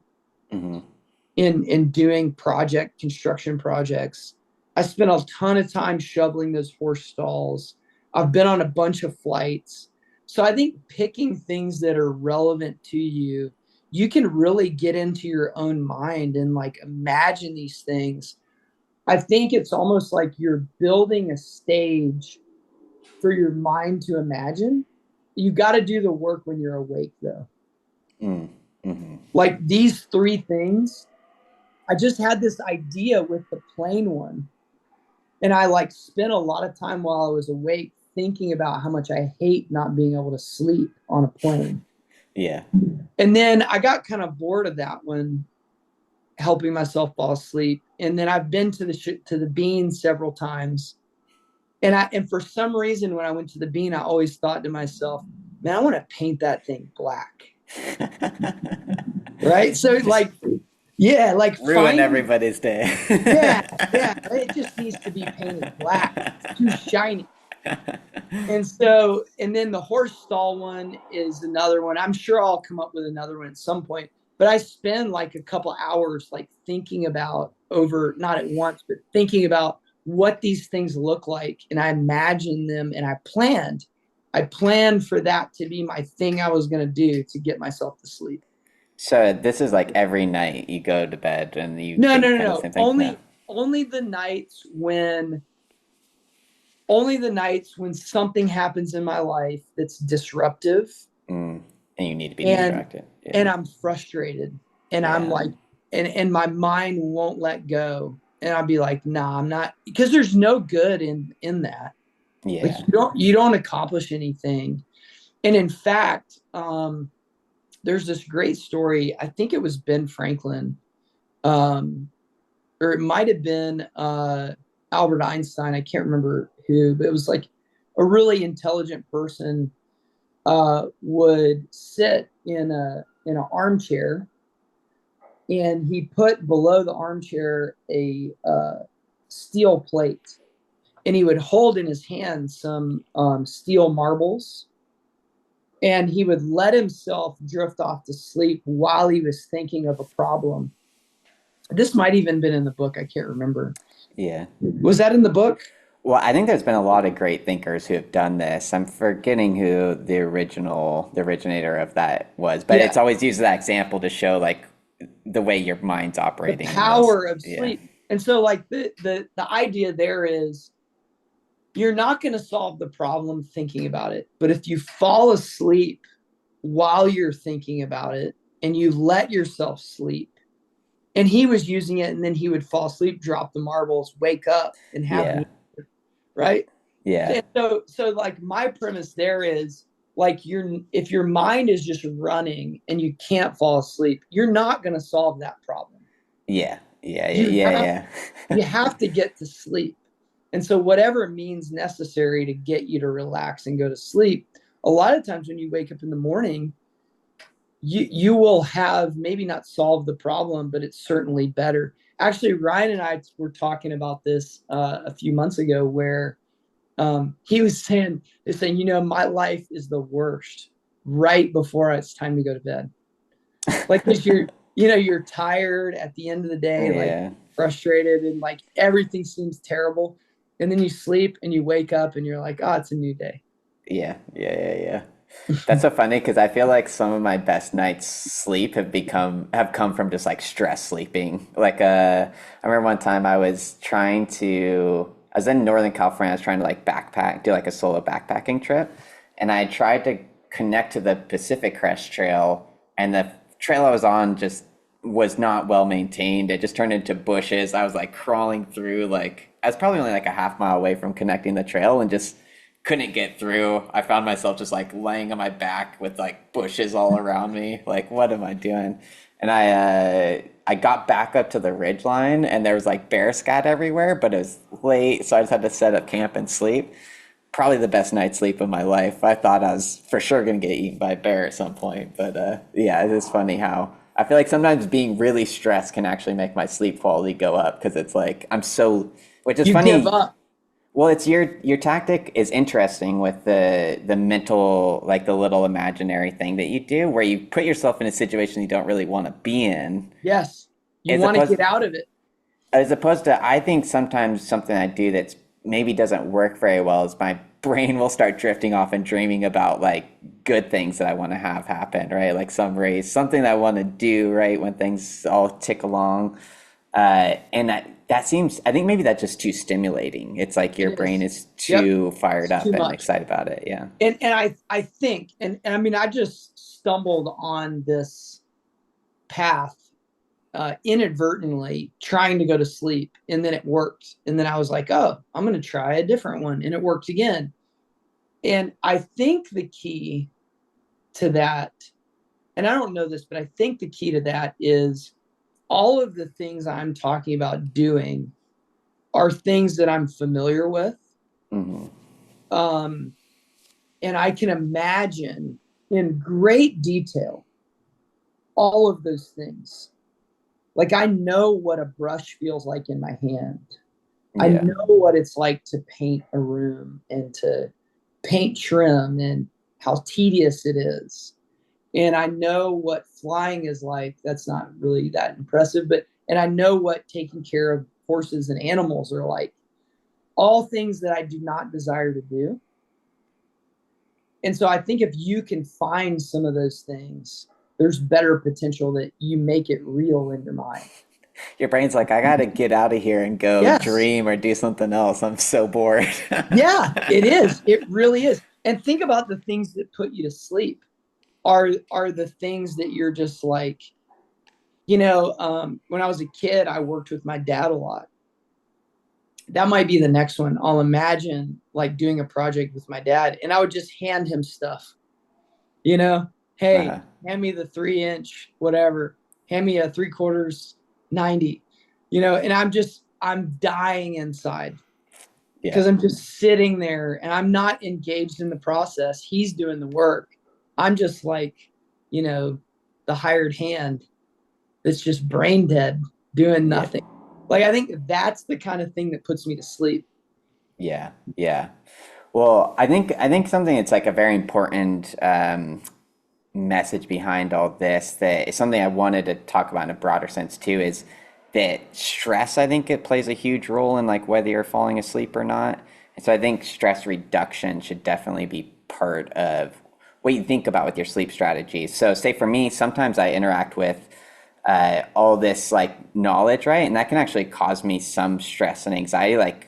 Speaker 2: in doing construction projects. I spent a ton of time shoveling those horse stalls. I've been on a bunch of flights. So I think picking things that are relevant to you, you can really get into your own mind and like imagine these things. I think it's almost like you're building a stage for your mind to imagine. You got to do the work when you're awake, though.
Speaker 3: Mm, mm-hmm.
Speaker 2: Like these three things, I just had this idea with the plane one. And I like spent a lot of time while I was awake thinking about how much I hate not being able to sleep on a plane.
Speaker 3: Yeah.
Speaker 2: And then I got kind of bored of that one, helping myself fall asleep. And then I've been to the bean several times. And for some reason, when I went to the bean, I always thought to myself, man, I want to paint that thing black. Right. So like, yeah, like
Speaker 3: ruin everybody's day.
Speaker 2: yeah. It just needs to be painted black. It's too shiny. And then the horse stall one is another one. I'm sure I'll come up with another one at some point. But I spend like a couple hours like thinking about not at once, but thinking about what these things look like. And I imagine them and I planned for that to be my thing I was going to do to get myself to sleep.
Speaker 3: So this is like every night you go to bed and you
Speaker 2: No. Only the nights when something happens in my life that's disruptive.
Speaker 3: And you need to be distracted.
Speaker 2: Yeah. And I'm frustrated and I'm like, and my mind won't let go. And I'll be like, nah, I'm not, because there's no good in that.
Speaker 3: Yeah.
Speaker 2: Like you don't accomplish anything. And in fact, there's this great story. I think it was Ben Franklin, or it might have been Albert Einstein. I can't remember who, but it was like a really intelligent person would sit in an armchair, and he put below the armchair a steel plate, and he would hold in his hand some steel marbles, and he would let himself drift off to sleep while he was thinking of a problem. This might even been in the book. I can't remember.
Speaker 3: Yeah.
Speaker 2: Was that in the book?
Speaker 3: Well, I think there's been a lot of great thinkers who have done this. I'm forgetting who the originator of that was, but it's always used that example to show like the way your mind's operating.
Speaker 2: The power of sleep. Yeah. And so like the idea there is, you're not going to solve the problem thinking about it. But if you fall asleep while you're thinking about it and you let yourself sleep, and he was using it, and then he would fall asleep, drop the marbles, wake up and have right?
Speaker 3: Yeah.
Speaker 2: And so like my premise there is like if your mind is just running and you can't fall asleep, you're not going to solve that problem.
Speaker 3: Yeah.
Speaker 2: You have to get to sleep. And so whatever means necessary to get you to relax and go to sleep, a lot of times when you wake up in the morning, you will have maybe not solved the problem, but it's certainly better. Actually, Ryan and I were talking about this a few months ago, where he was saying, my life is the worst right before it's time to go to bed. Like, because you're tired at the end of the day, like frustrated, and like everything seems terrible. And then you sleep and you wake up and you're like, oh, it's a new day.
Speaker 3: Yeah. That's so funny because I feel like some of my best nights sleep have come from just like stress sleeping. Like I remember one time I was in Northern California. I was trying to like do like a solo backpacking trip, and I tried to connect to the Pacific Crest Trail, and the trail I was on just was not well maintained. It just turned into bushes. I was like crawling through, like I was probably only like a half mile away from connecting the trail and just couldn't get through. I found myself just like laying on my back with like bushes all around me. Like, what am I doing? And I got back up to the ridge line, and there was like bear scat everywhere, but it was late, so I just had to set up camp and sleep. Probably the best night's sleep of my life. I thought I was for sure gonna get eaten by a bear at some point, but it is funny how I feel like sometimes being really stressed can actually make my sleep quality go up, because it's like which is funny.
Speaker 2: Give up.
Speaker 3: Well, it's your tactic is interesting with the mental, like the little imaginary thing that you do, where you put yourself in a situation you don't really want to be in.
Speaker 2: Yes, you want to get out of it.
Speaker 3: As opposed to, I think sometimes something I do that's maybe doesn't work very well is my brain will start drifting off and dreaming about like good things that I want to have happen, right? Like some race, something that I want to do, right? When things all tick along. And that seems, I think maybe that's just too stimulating. It's like your
Speaker 2: It
Speaker 3: brain
Speaker 2: is.
Speaker 3: is
Speaker 2: Yep.
Speaker 3: too fired
Speaker 2: It's
Speaker 3: up
Speaker 2: too
Speaker 3: and
Speaker 2: much.
Speaker 3: excited about it. Yeah.
Speaker 2: And I think, and I mean, I just stumbled on this path inadvertently trying to go to sleep, and then it worked. And then I was like, oh, I'm going to try a different one. And it worked again. And I think the key to that, and I don't know this, but I think the key to that is all of the things I'm talking about doing are things that I'm familiar with.
Speaker 3: Hmm.
Speaker 2: Um, and I can imagine in great detail all of those things. Like I know what a brush feels like in my hand. I
Speaker 3: Yeah.
Speaker 2: know what it's like to paint a room and to paint trim and how tedious it is. And I know what flying is like. That's not really that impressive, but and I know what taking care of horses and animals are like. All things that I do not desire to do. And so I think if you can find some of those things, there's better potential that you make it real in your mind.
Speaker 3: Your brain's like, I got to get out of here and go
Speaker 2: Yes.
Speaker 3: dream or do something else. I'm so bored.
Speaker 2: Yeah, it is. It really is. And think about the things that put you to sleep are the things that you're just like, when I was a kid, I worked with my dad a lot. That might be the next one. I'll imagine like doing a project with my dad and I would just hand him stuff, you know, hey,
Speaker 3: Uh,
Speaker 2: hand me the 3-inch, whatever, hand me a 3/4 90, and I'm dying inside
Speaker 3: yeah.
Speaker 2: because I'm just sitting there and I'm not engaged in the process. He's doing the work. I'm just like, you know, the hired hand that's just brain dead doing
Speaker 3: Yeah.
Speaker 2: nothing. Like, I think that's the kind of thing that puts me to sleep.
Speaker 3: Yeah. Yeah. Well, I think something that's like a very important message behind all this that is something I wanted to talk about in a broader sense too is that stress, I think it plays a huge role in like whether you're falling asleep or not. And so I think stress reduction should definitely be part of what you think about with your sleep strategies. So say for me, sometimes I interact with all this like knowledge, right? And that can actually cause me some stress and anxiety. Like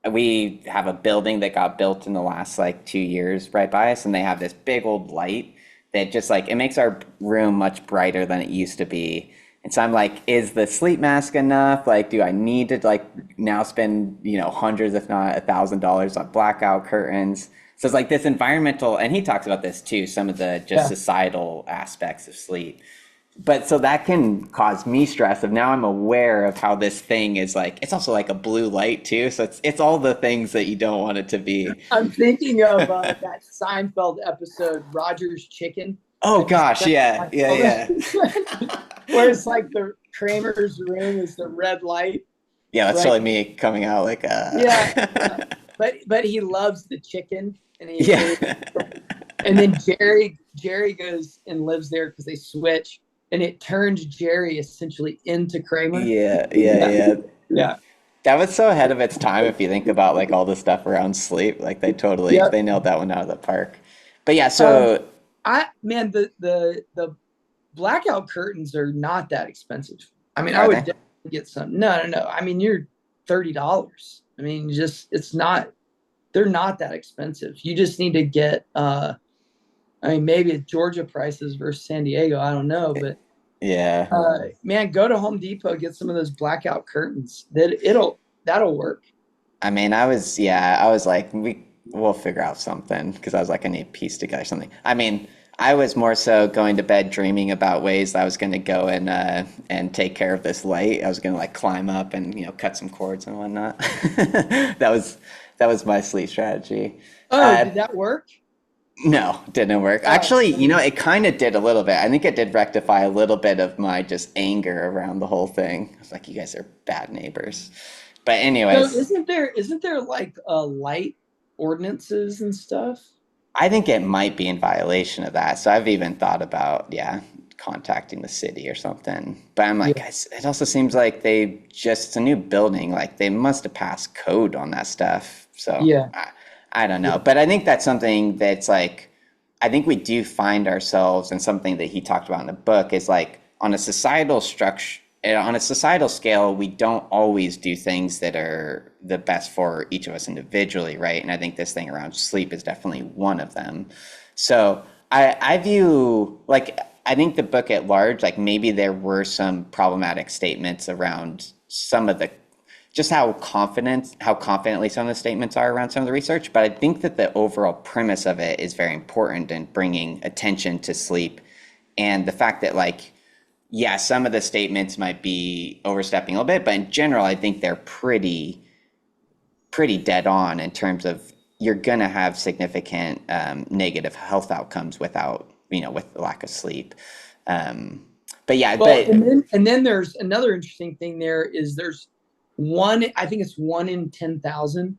Speaker 3: we have a building that got built in the last like 2 years right by us, and they have this big old light that just like it makes our room much brighter than it used to be. And so I'm like, is the sleep mask enough? Like, do I need to like now spend, hundreds, if not $1,000 on blackout curtains? So it's like this environmental, and he talks about this too, some of the just
Speaker 2: Yeah.
Speaker 3: societal aspects of sleep. But so that can cause me stress of now I'm aware of how this thing is like, it's also like a blue light too. So it's all the things that you don't want it to be.
Speaker 2: I'm thinking of that Seinfeld episode, Roger's Chicken.
Speaker 3: Oh
Speaker 2: Have you seen
Speaker 3: gosh,
Speaker 2: that
Speaker 3: yeah, yeah, yeah.
Speaker 2: Seinfeld? Where it's like the Kramer's room is the red light,
Speaker 3: Yeah, that's
Speaker 2: right?
Speaker 3: totally me coming out like
Speaker 2: Yeah, yeah. But he loves the chicken, and
Speaker 3: yeah.
Speaker 2: and then Jerry goes and lives there because they switch, and it turns Jerry essentially into Kramer.
Speaker 3: Yeah, yeah,
Speaker 2: Yeah,
Speaker 3: yeah.
Speaker 2: yeah,
Speaker 3: That was so ahead of its time if you think about like all the stuff around sleep. Like
Speaker 2: yeah.
Speaker 3: they nailed that one out of the park. But yeah,
Speaker 2: Um,
Speaker 3: so
Speaker 2: the blackout curtains are not that expensive. I mean, I
Speaker 3: are
Speaker 2: would
Speaker 3: they?
Speaker 2: definitely get some. No, no, no. I mean, you're $30. I mean, just it's not. They're not that expensive. You just need to get. I mean, maybe it's Georgia prices versus San Diego. I don't know, but
Speaker 3: Yeah.
Speaker 2: man, go to Home Depot, get some of those blackout curtains. That'll work.
Speaker 3: I mean, I was like, we'll figure out something because I was like, I need to piece together something. I mean, I was more so going to bed dreaming about ways I was going to go and take care of this light. I was going to like climb up and cut some cords and whatnot. That was my sleep strategy.
Speaker 2: Oh,
Speaker 3: Uh,
Speaker 2: did that work?
Speaker 3: no, didn't work.
Speaker 2: Oh,
Speaker 3: Actually, it kind of did a little bit. I think it did rectify a little bit of my just anger around the whole thing. I was like, you guys are bad neighbors. But
Speaker 2: so
Speaker 3: anyways.
Speaker 2: isn't there like light ordinances and stuff?
Speaker 3: I think it might be in violation of that. So I've even thought about, yeah, contacting the city or something. But I'm like, it also seems like it's a new building. Like they must have passed code on that stuff. So
Speaker 2: Yeah.
Speaker 3: I don't know. But I think that's something that's like, I think we do find ourselves, and something that he talked about in the book is like on a societal structure, on a societal scale, we don't always do things that are the best for each of us individually, right? And I think this thing around sleep is definitely one of them. So I view, like, I think the book at large, like maybe there were some problematic statements around some of the, just how confidently some of the statements are around some of the research. But I think that the overall premise of it is very important in bringing attention to sleep, and the fact that, like, yeah, some of the statements might be overstepping a little bit, but in general, I think they're pretty dead on in terms of you're going to have significant negative health outcomes with the lack of sleep. But yeah,
Speaker 2: well, and then there's another interesting thing. There's I think it's 1 in 10,000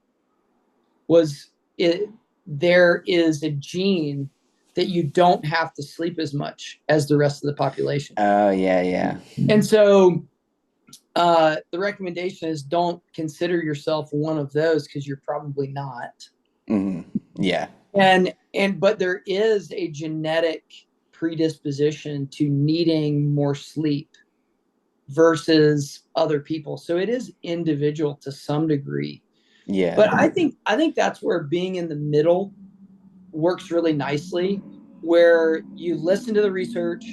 Speaker 2: there is a gene that you don't have to sleep as much as the rest of the population.
Speaker 3: Oh, yeah.
Speaker 2: And so the recommendation is don't consider yourself one of those, because you're probably not.
Speaker 3: Mm-hmm. Yeah.
Speaker 2: But there is a genetic predisposition to needing more sleep versus other people. So it is individual to some degree.
Speaker 3: Yeah.
Speaker 2: But I think that's where being in the middle works really nicely, where you listen to the research,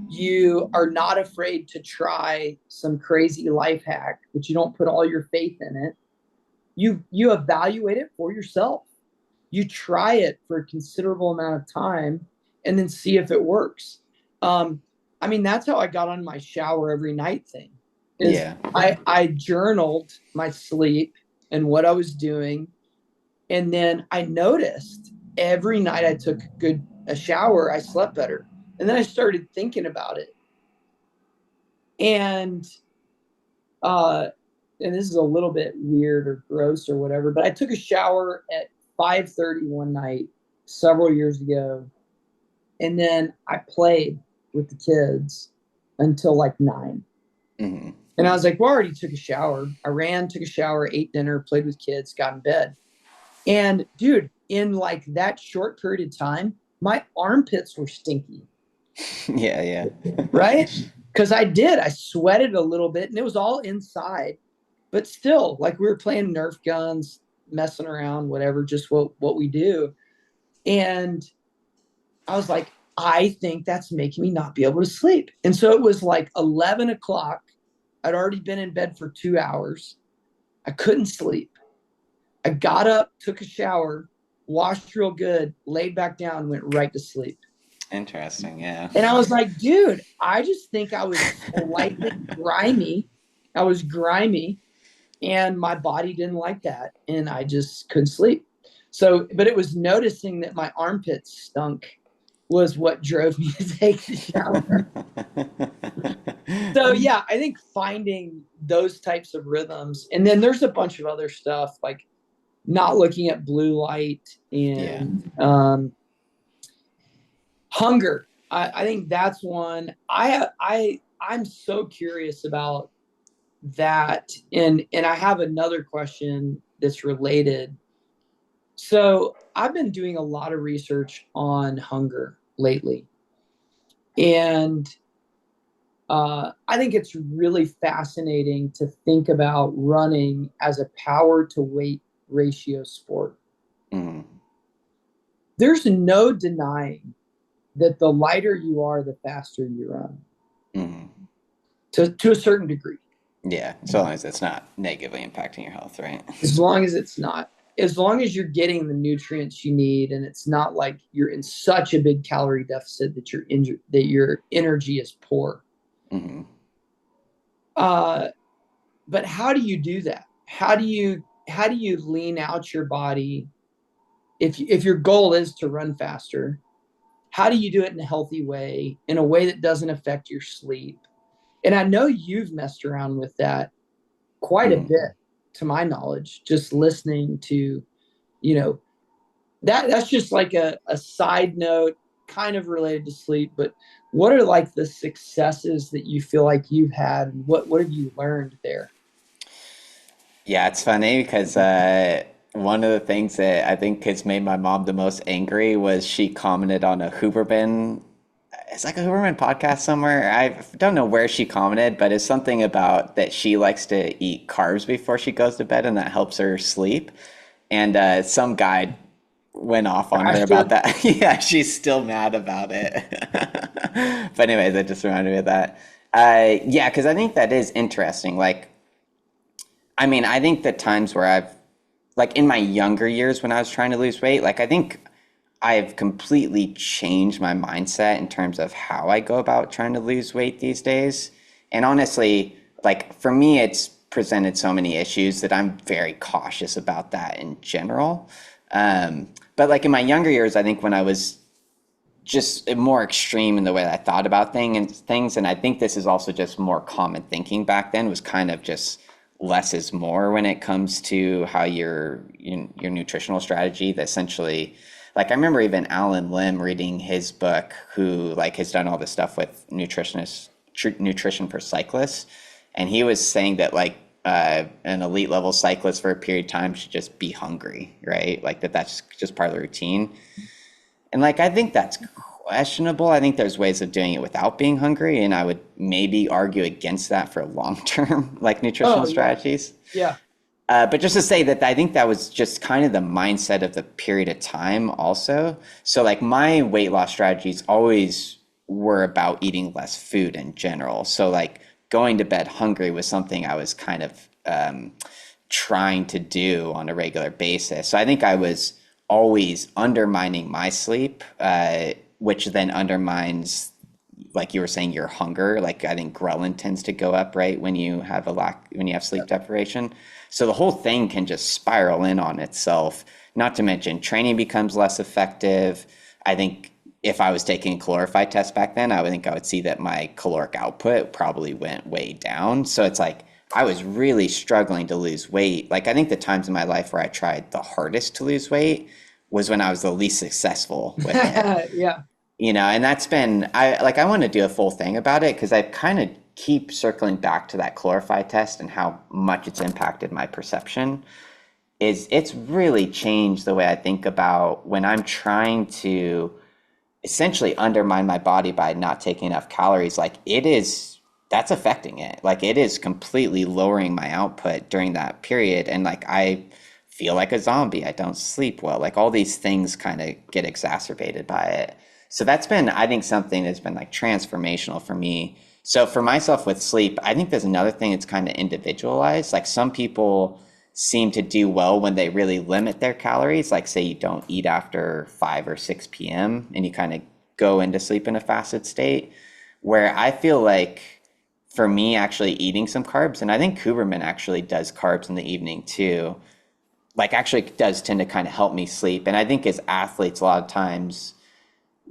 Speaker 2: you are not afraid to try some crazy life hack, but you don't put all your faith in it. You evaluate it for yourself. You try it for a considerable amount of time and then see if it works. I mean, that's how I got on my shower every night thing. I journaled my sleep and what I was doing. And then I noticed every night I took a shower, I slept better. And then I started thinking about it. And this is a little bit weird or gross or whatever, but I took a shower at 5:30 one night several years ago. And then I played with the kids until like 9.
Speaker 3: Mm-hmm.
Speaker 2: And I was like, well, I already took a shower. I ran, took a shower, ate dinner, played with kids, got in bed. And dude, in like that short period of time, my armpits were stinky.
Speaker 3: Yeah.
Speaker 2: Right? Because I sweated a little bit, and it was all inside. But still, like, we were playing Nerf guns, messing around, whatever, just what we do. And I was like, I think that's making me not be able to sleep. And so it was like 11 o'clock. I'd already been in bed for 2 hours. I couldn't sleep. I got up, took a shower, washed real good, laid back down, went right to sleep.
Speaker 3: Interesting, yeah.
Speaker 2: And I was like, dude, I just think I was slightly grimy. I was grimy, and my body didn't like that, and I just couldn't sleep. So, but it was noticing that my armpits stunk was what drove me to take the shower. So yeah, I think finding those types of rhythms, and then there's a bunch of other stuff like not looking at blue light and hunger. I think that's one. I'm so curious about that, and I have another question that's related. So I've been doing a lot of research on hunger lately, and I think it's really fascinating to think about running as a power to weight ratio sport.
Speaker 3: Mm-hmm.
Speaker 2: There's no denying that the lighter you are, the faster you run.
Speaker 3: Mm-hmm.
Speaker 2: To a certain degree.
Speaker 3: Yeah, so long as it's not negatively impacting your health, right?
Speaker 2: As long as it's not. As long as you're getting the nutrients you need, and it's not like you're in such a big calorie deficit that your energy is poor.
Speaker 3: Mm-hmm.
Speaker 2: But how do you do that? How do you lean out your body if your goal is to run faster? How do you do it in a healthy way, in a way that doesn't affect your sleep? And I know you've messed around with that quite a bit, to my knowledge, just listening to, that's just like a side note, kind of related to sleep, but what are like the successes that you feel like you've had? What have you learned there?
Speaker 3: Yeah, it's funny because one of the things that I think has made my mom the most angry was she commented on a Huberman. It's like a Huberman podcast somewhere. I don't know where she commented, but it's something about that she likes to eat carbs before she goes to bed, and that helps her sleep. And some guy went off on her about
Speaker 2: Pastor?
Speaker 3: that. Yeah, she's still mad about it. But anyway, that just reminded me of that. Yeah, because I think that is interesting. Like, I mean, I think the times where I've, like in my younger years when I was trying to lose weight, like I think I've completely changed my mindset in terms of how I go about trying to lose weight these days. And honestly, like for me, it's presented so many issues that I'm very cautious about that in general. But like in my younger years, I think when I was just more extreme in the way that I thought about things, and I think this is also just more common thinking back then, was kind of just less is more when it comes to how your nutritional strategy that essentially, like I remember even Alan Lim reading his book, who like has done all this stuff with nutrition for cyclists, and he was saying that like an elite level cyclist for a period of time should just be hungry, right? Like that's just part of the routine. And like I think that's questionable. I think there's ways of doing it without being hungry, and I would maybe argue against that for long term like nutritional
Speaker 2: Oh yeah,
Speaker 3: strategies.
Speaker 2: yeah.
Speaker 3: But just to say that I think that was just kind of the mindset of the period of time also. So like my weight loss strategies always were about eating less food in general. So like going to bed hungry was something I was kind of trying to do on a regular basis. So I think I was always undermining my sleep, which then undermines, like you were saying, your hunger. Like I think ghrelin tends to go up, right, when you have when you have sleep deprivation. So the whole thing can just spiral in on itself. Not to mention training becomes less effective. I think if I was taking a calorified test back then, I would think I would see that my caloric output probably went way down. So it's like I was really struggling to lose weight. Like I think the times in my life where I tried the hardest to lose weight was when I was the least successful with it.
Speaker 2: Yeah.
Speaker 3: And that's been, I want to do a full thing about it because I kind of keep circling back to that chlorophyll test and how much it's impacted my perception. It's really changed the way I think about when I'm trying to essentially undermine my body by not taking enough calories. Like that's affecting it. Like it is completely lowering my output during that period. And like I feel like a zombie. I don't sleep well. Like all these things kind of get exacerbated by it. So that's been, I think, something that's been like transformational for me. So for myself with sleep, I think there's another thing that's kind of individualized. Like some people seem to do well when they really limit their calories. Like say you don't eat after 5 or 6 p.m. and you kind of go into sleep in a fasted state. Where I feel like for me actually eating some carbs, and I think Huberman actually does carbs in the evening too, like actually does tend to kind of help me sleep. And I think as athletes, a lot of times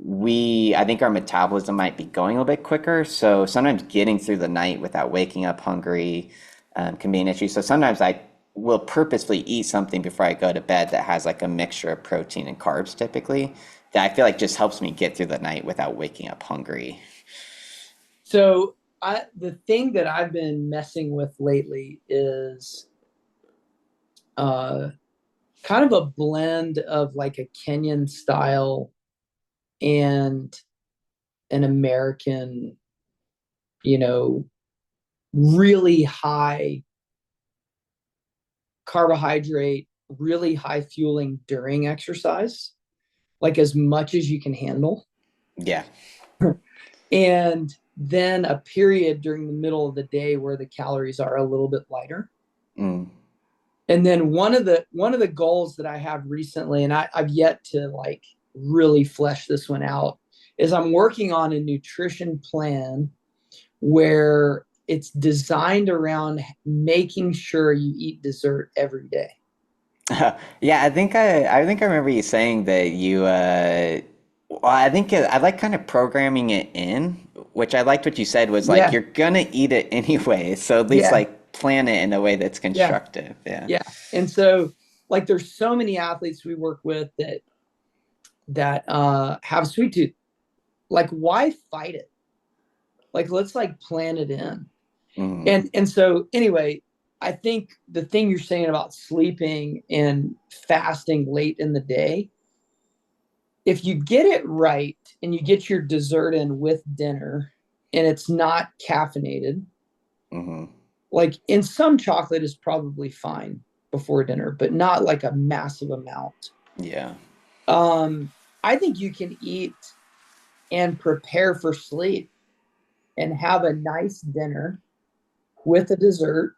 Speaker 3: I think our metabolism might be going a little bit quicker. So sometimes getting through the night without waking up hungry can be an issue. So sometimes I will purposefully eat something before I go to bed that has like a mixture of protein and carbs typically, that I feel like just helps me get through the night without waking up hungry.
Speaker 2: So the thing that I've been messing with lately is uh, kind of a blend of like a Kenyan style and an American, you know, really high carbohydrate, really high fueling during exercise, like as much as you can handle.
Speaker 3: Yeah.
Speaker 2: And then a period during the middle of the day where the calories are a little bit lighter.
Speaker 3: Mm.
Speaker 2: And then one of the goals that I have recently, and I've yet to like really flesh this one out, is I'm working on a nutrition plan where it's designed around making sure you eat dessert every day.
Speaker 3: Yeah, I think I remember you saying that well, I think I like kind of programming it in, which I liked what you said was like
Speaker 2: Yeah,
Speaker 3: you're gonna eat it anyway, so at least
Speaker 2: yeah,
Speaker 3: like plan it in a way that's
Speaker 2: yeah,
Speaker 3: constructive. Yeah.
Speaker 2: yeah. And so like there's so many athletes we work with that have sweet tooth. Like why fight it? Like, let's like plan it in.
Speaker 3: Mm-hmm.
Speaker 2: And so anyway, I think the thing you're saying about sleeping and fasting late in the day, if you get it right and you get your dessert in with dinner and it's not caffeinated,
Speaker 3: Mm-hmm.
Speaker 2: like in some chocolate is probably fine before dinner, but not like a massive amount.
Speaker 3: Yeah.
Speaker 2: Um, I think you can eat and prepare for sleep and have a nice dinner with a dessert.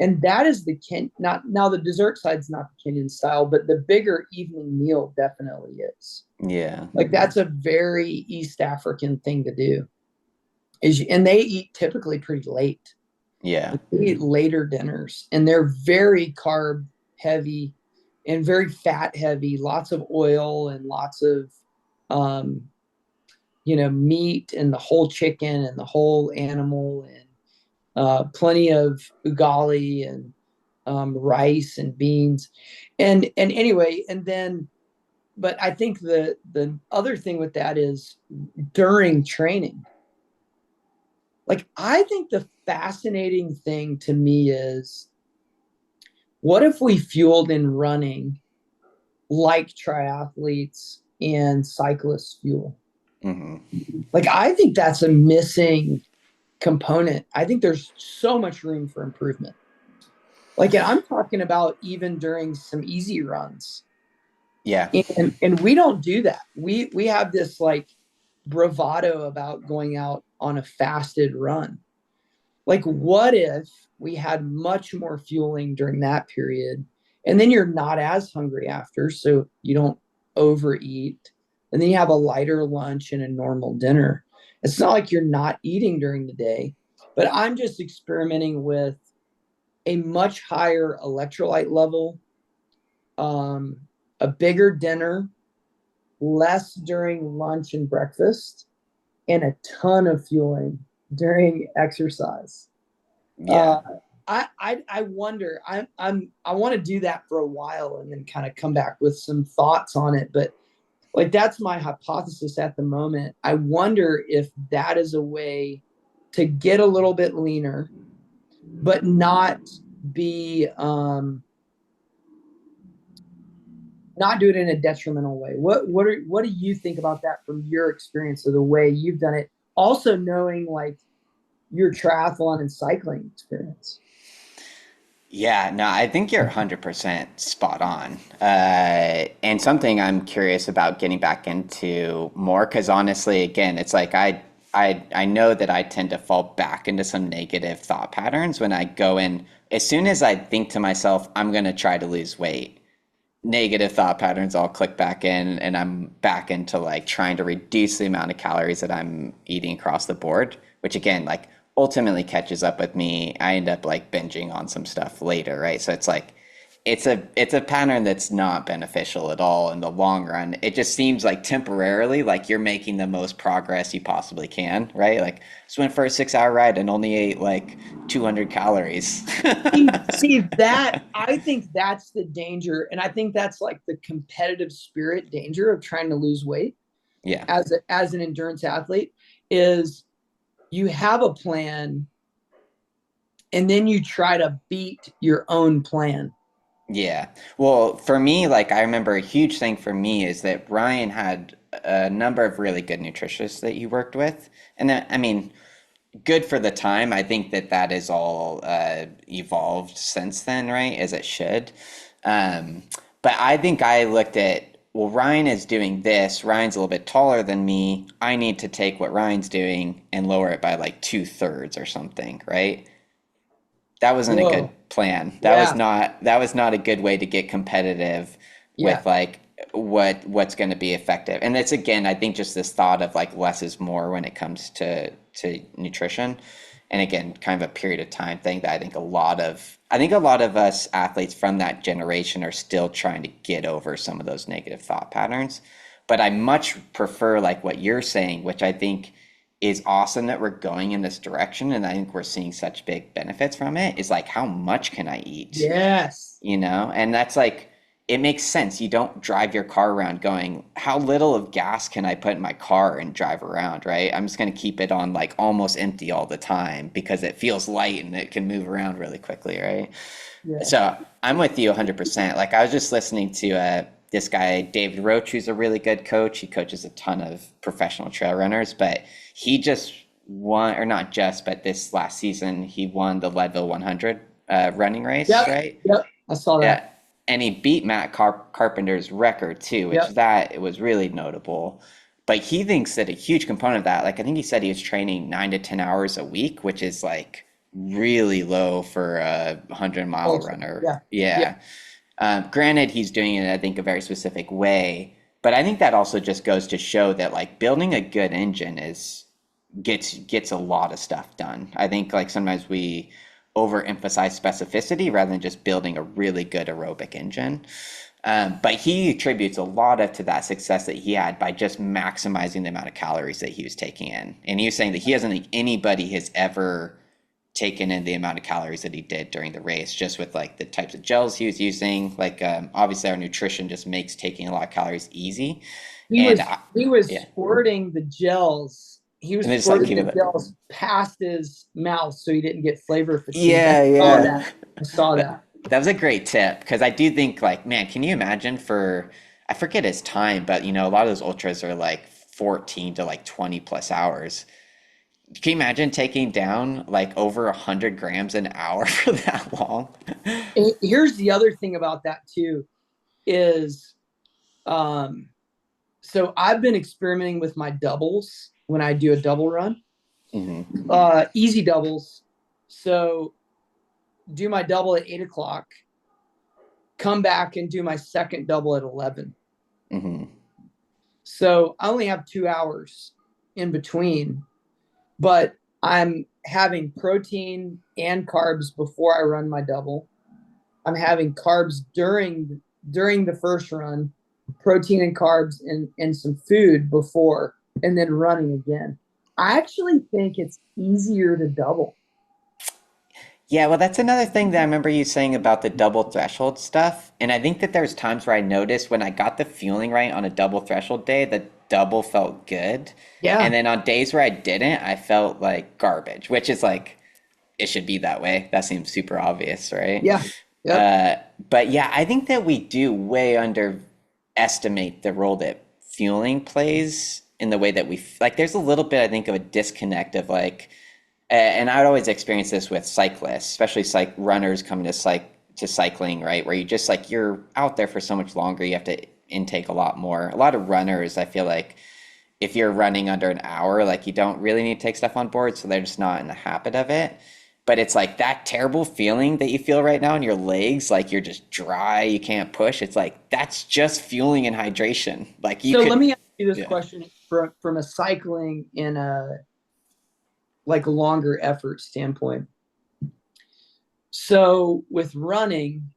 Speaker 2: And that is the not now the dessert side's not the Kenyan style, but the bigger evening meal definitely is.
Speaker 3: Yeah.
Speaker 2: Like that's a very East African thing to do. And they eat typically pretty late.
Speaker 3: Yeah.
Speaker 2: They eat later dinners, and they're very carb heavy and very fat heavy. Lots of oil and lots of um, meat and the whole chicken and the whole animal and plenty of ugali and rice and beans, and anyway, and then, but I think the other thing with that is during training. Like I think the fascinating thing to me is what if we fueled in running like triathletes and cyclists fuel?
Speaker 3: Mm-hmm.
Speaker 2: Like I think that's a missing component. I think there's so much room for improvement. Like, and I'm talking about even during some easy runs.
Speaker 3: Yeah.
Speaker 2: And we don't do that. We have this like bravado about going out on a fasted run. Like, what if we had much more fueling during that period? And then you're not as hungry after, so you don't overeat. And then you have a lighter lunch and a normal dinner. It's not like you're not eating during the day, but I'm just experimenting with a much higher electrolyte level, um, a bigger dinner, less during lunch and breakfast, and a ton of fueling during exercise.
Speaker 3: Yeah.
Speaker 2: Uh, I wonder. I want to do that for a while and then kind of come back with some thoughts on it. But like that's my hypothesis at the moment. I wonder if that is a way to get a little bit leaner, but not be not do it in a detrimental way. What do you think about that from your experience of the way you've done it? Also knowing like your triathlon and cycling experience.
Speaker 3: Yeah, no, I think you're 100% spot on. And something I'm curious about getting back into more, because honestly, again, it's like I know that I tend to fall back into some negative thought patterns when I go in. As soon as I think to myself, I'm going to try to lose weight, negative thought patterns all click back in, and I'm back into like trying to reduce the amount of calories that I'm eating across the board, which again, like ultimately catches up with me. I end up like binging on some stuff later, right? So it's like it's a pattern that's not beneficial at all in the long run. It just seems like temporarily like you're making the most progress you possibly can, right? Like just went for a 6 hour ride and only ate like 200 calories.
Speaker 2: See that I think that's the danger, and I think that's like the competitive spirit danger of trying to lose weight
Speaker 3: Yeah.
Speaker 2: as an endurance athlete is you have a plan and then you try to beat your own plan.
Speaker 3: Yeah. Well, for me, like I remember a huge thing for me is that Ryan had a number of really good nutritionists that he worked with. And that, I mean, good for the time. I think that that is all evolved since then, right? As it should. Um, but I think I looked at, well, Ryan is doing this. Ryan's a little bit taller than me. I need to take what Ryan's doing and lower it by like 2/3 or something, right? That wasn't a good
Speaker 2: Whoa.
Speaker 3: plan.
Speaker 2: Yeah.
Speaker 3: That was not a good way to get competitive
Speaker 2: Yeah.
Speaker 3: with like what's going to be effective. And it's again, I think just this thought of like less is more when it comes to nutrition. And again, kind of a period of time thing that I think a lot of us athletes from that generation are still trying to get over some of those negative thought patterns. But I much prefer like what you're saying, which I think is awesome that we're going in this direction, and I think we're seeing such big benefits from it, is like how much can I eat?
Speaker 2: Yes.
Speaker 3: You know? And that's like it makes sense. You don't drive your car around going, how little of gas can I put in my car and drive around, right? I'm just going to keep it on like almost empty all the time because it feels light and it can move around really quickly, right?
Speaker 2: Yeah.
Speaker 3: So I'm with you 100%. Like I was just listening to this guy, David Roach, who's a really good coach. He coaches a ton of professional trail runners, but he just won, or not just, but this last season, he won the Leadville 100 running race,
Speaker 2: Yep.
Speaker 3: right?
Speaker 2: Yep. I saw that.
Speaker 3: Yeah. And he beat Matt Carpenter's record too, which
Speaker 2: Yep.
Speaker 3: that it was really notable. But he thinks that a huge component of that, like I think he said he was training 9 to 10 hours a week, which is like really low for a 100-mile
Speaker 2: Also,
Speaker 3: runner.
Speaker 2: yeah.
Speaker 3: Yeah. Granted, he's doing it, I think, a very specific way. But I think that also just goes to show that like building a good engine gets a lot of stuff done. I think like sometimes we overemphasize specificity rather than just building a really good aerobic engine. But he attributes a lot of to that success that he had by just maximizing the amount of calories that he was taking in. And he was saying that he doesn't think anybody has ever taken in the amount of calories that he did during the race, just with like the types of gels he was using. Like obviously our nutrition just makes taking a lot of calories easy.
Speaker 2: He
Speaker 3: And
Speaker 2: was he was
Speaker 3: yeah,
Speaker 2: squirting the gels. He was
Speaker 3: and it's like
Speaker 2: squirting
Speaker 3: keep
Speaker 2: the
Speaker 3: it.
Speaker 2: gels past his mouth so he didn't get flavor fatigue.
Speaker 3: Yeah,
Speaker 2: I saw
Speaker 3: yeah.
Speaker 2: that. I saw that.
Speaker 3: That was a great tip because I do think like, man, can you imagine for I forget his time, but you know, a lot of those ultras are like 14 to like 20 plus hours. Can you imagine taking down like over 100 grams an hour for that long?
Speaker 2: And here's the other thing about that too is so I've been experimenting with my doubles when I do a double run.
Speaker 3: Hmm.
Speaker 2: Easy doubles. So do my double at 8 o'clock, come back and do my second double at 11.
Speaker 3: Hmm.
Speaker 2: So I only have 2 hours in between, but I'm having protein and carbs before I run my double. I'm having carbs during the first run, protein and carbs and some food before, and then running again. I actually think it's easier to double.
Speaker 3: Yeah, well, that's another thing that I remember you saying about the double threshold stuff. And I think that there's times where I noticed when I got the fueling right on a double threshold day, the double felt good. And
Speaker 2: Yeah.
Speaker 3: then on days where I didn't, I felt like garbage, which is like, it should be that way. That seems super obvious, right?
Speaker 2: Yeah. Yep.
Speaker 3: Uh, but yeah, I think that we do way underestimate the role that fueling plays in the way that like, there's a little bit, I think, of a disconnect of like, and I would always experience this with cyclists, especially runners coming to cycling, right? Where you just like you're out there for so much longer, you have to intake a lot more. A lot of runners, I feel like if you're running under an hour, like you don't really need to take stuff on board, so they're just not in the habit of it. But it's like that terrible feeling that you feel right now in your legs, like you're just dry, you can't push. It's like that's just fueling and hydration. Like you
Speaker 2: So
Speaker 3: could,
Speaker 2: let me ask you this
Speaker 3: yeah.
Speaker 2: question from a cycling and a like a longer effort standpoint. So with running,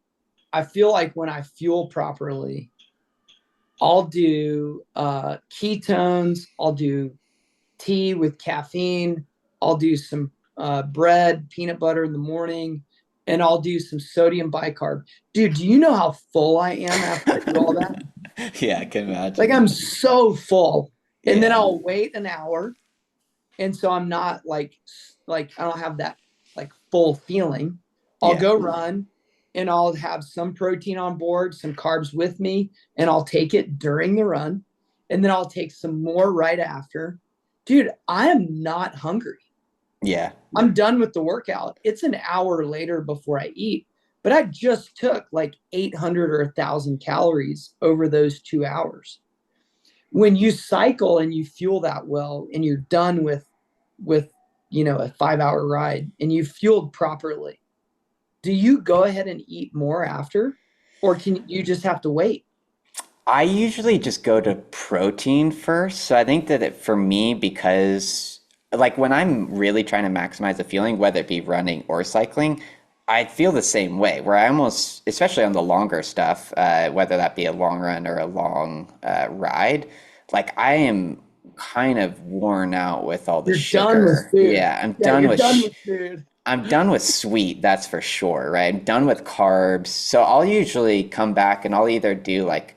Speaker 2: I feel like when I fuel properly, I'll do ketones, I'll do tea with caffeine, I'll do some bread, peanut butter in the morning, and I'll do some sodium bicarb. Dude, do you know how full I am after I do all that?
Speaker 3: Yeah, I can
Speaker 2: Like
Speaker 3: imagine.
Speaker 2: I'm so full. And then
Speaker 3: Yeah,
Speaker 2: I'll wait an hour. And so I'm not like I don't have that like full feeling. I'll
Speaker 3: yeah.
Speaker 2: go run and I'll have some protein on board, some carbs with me, and I'll take it during the run. And then I'll take some more right after. Dude, I am not hungry.
Speaker 3: Yeah.
Speaker 2: I'm done with the workout. It's an hour later before I eat, but I just took like 800 or 1,000 calories over those 2 hours. When you cycle and you fuel that well and you're done with a 5 hour ride and you fueled properly, do you go ahead and eat more after, or can you just have to wait?
Speaker 3: I usually just go to protein first. So I think that for me, because like when I'm really trying to maximize the feeling, whether it be running or cycling, I feel the same way where I almost, especially on the longer stuff, whether that be a long run or a long ride, like I am kind of worn out with all the
Speaker 2: You're done with
Speaker 3: sugar.
Speaker 2: food.
Speaker 3: Yeah, I'm
Speaker 2: Yeah,
Speaker 3: done
Speaker 2: you're
Speaker 3: with
Speaker 2: done with food.
Speaker 3: I'm done with sweet, that's for sure, right? I'm done with carbs. So I'll usually come back and I'll either do like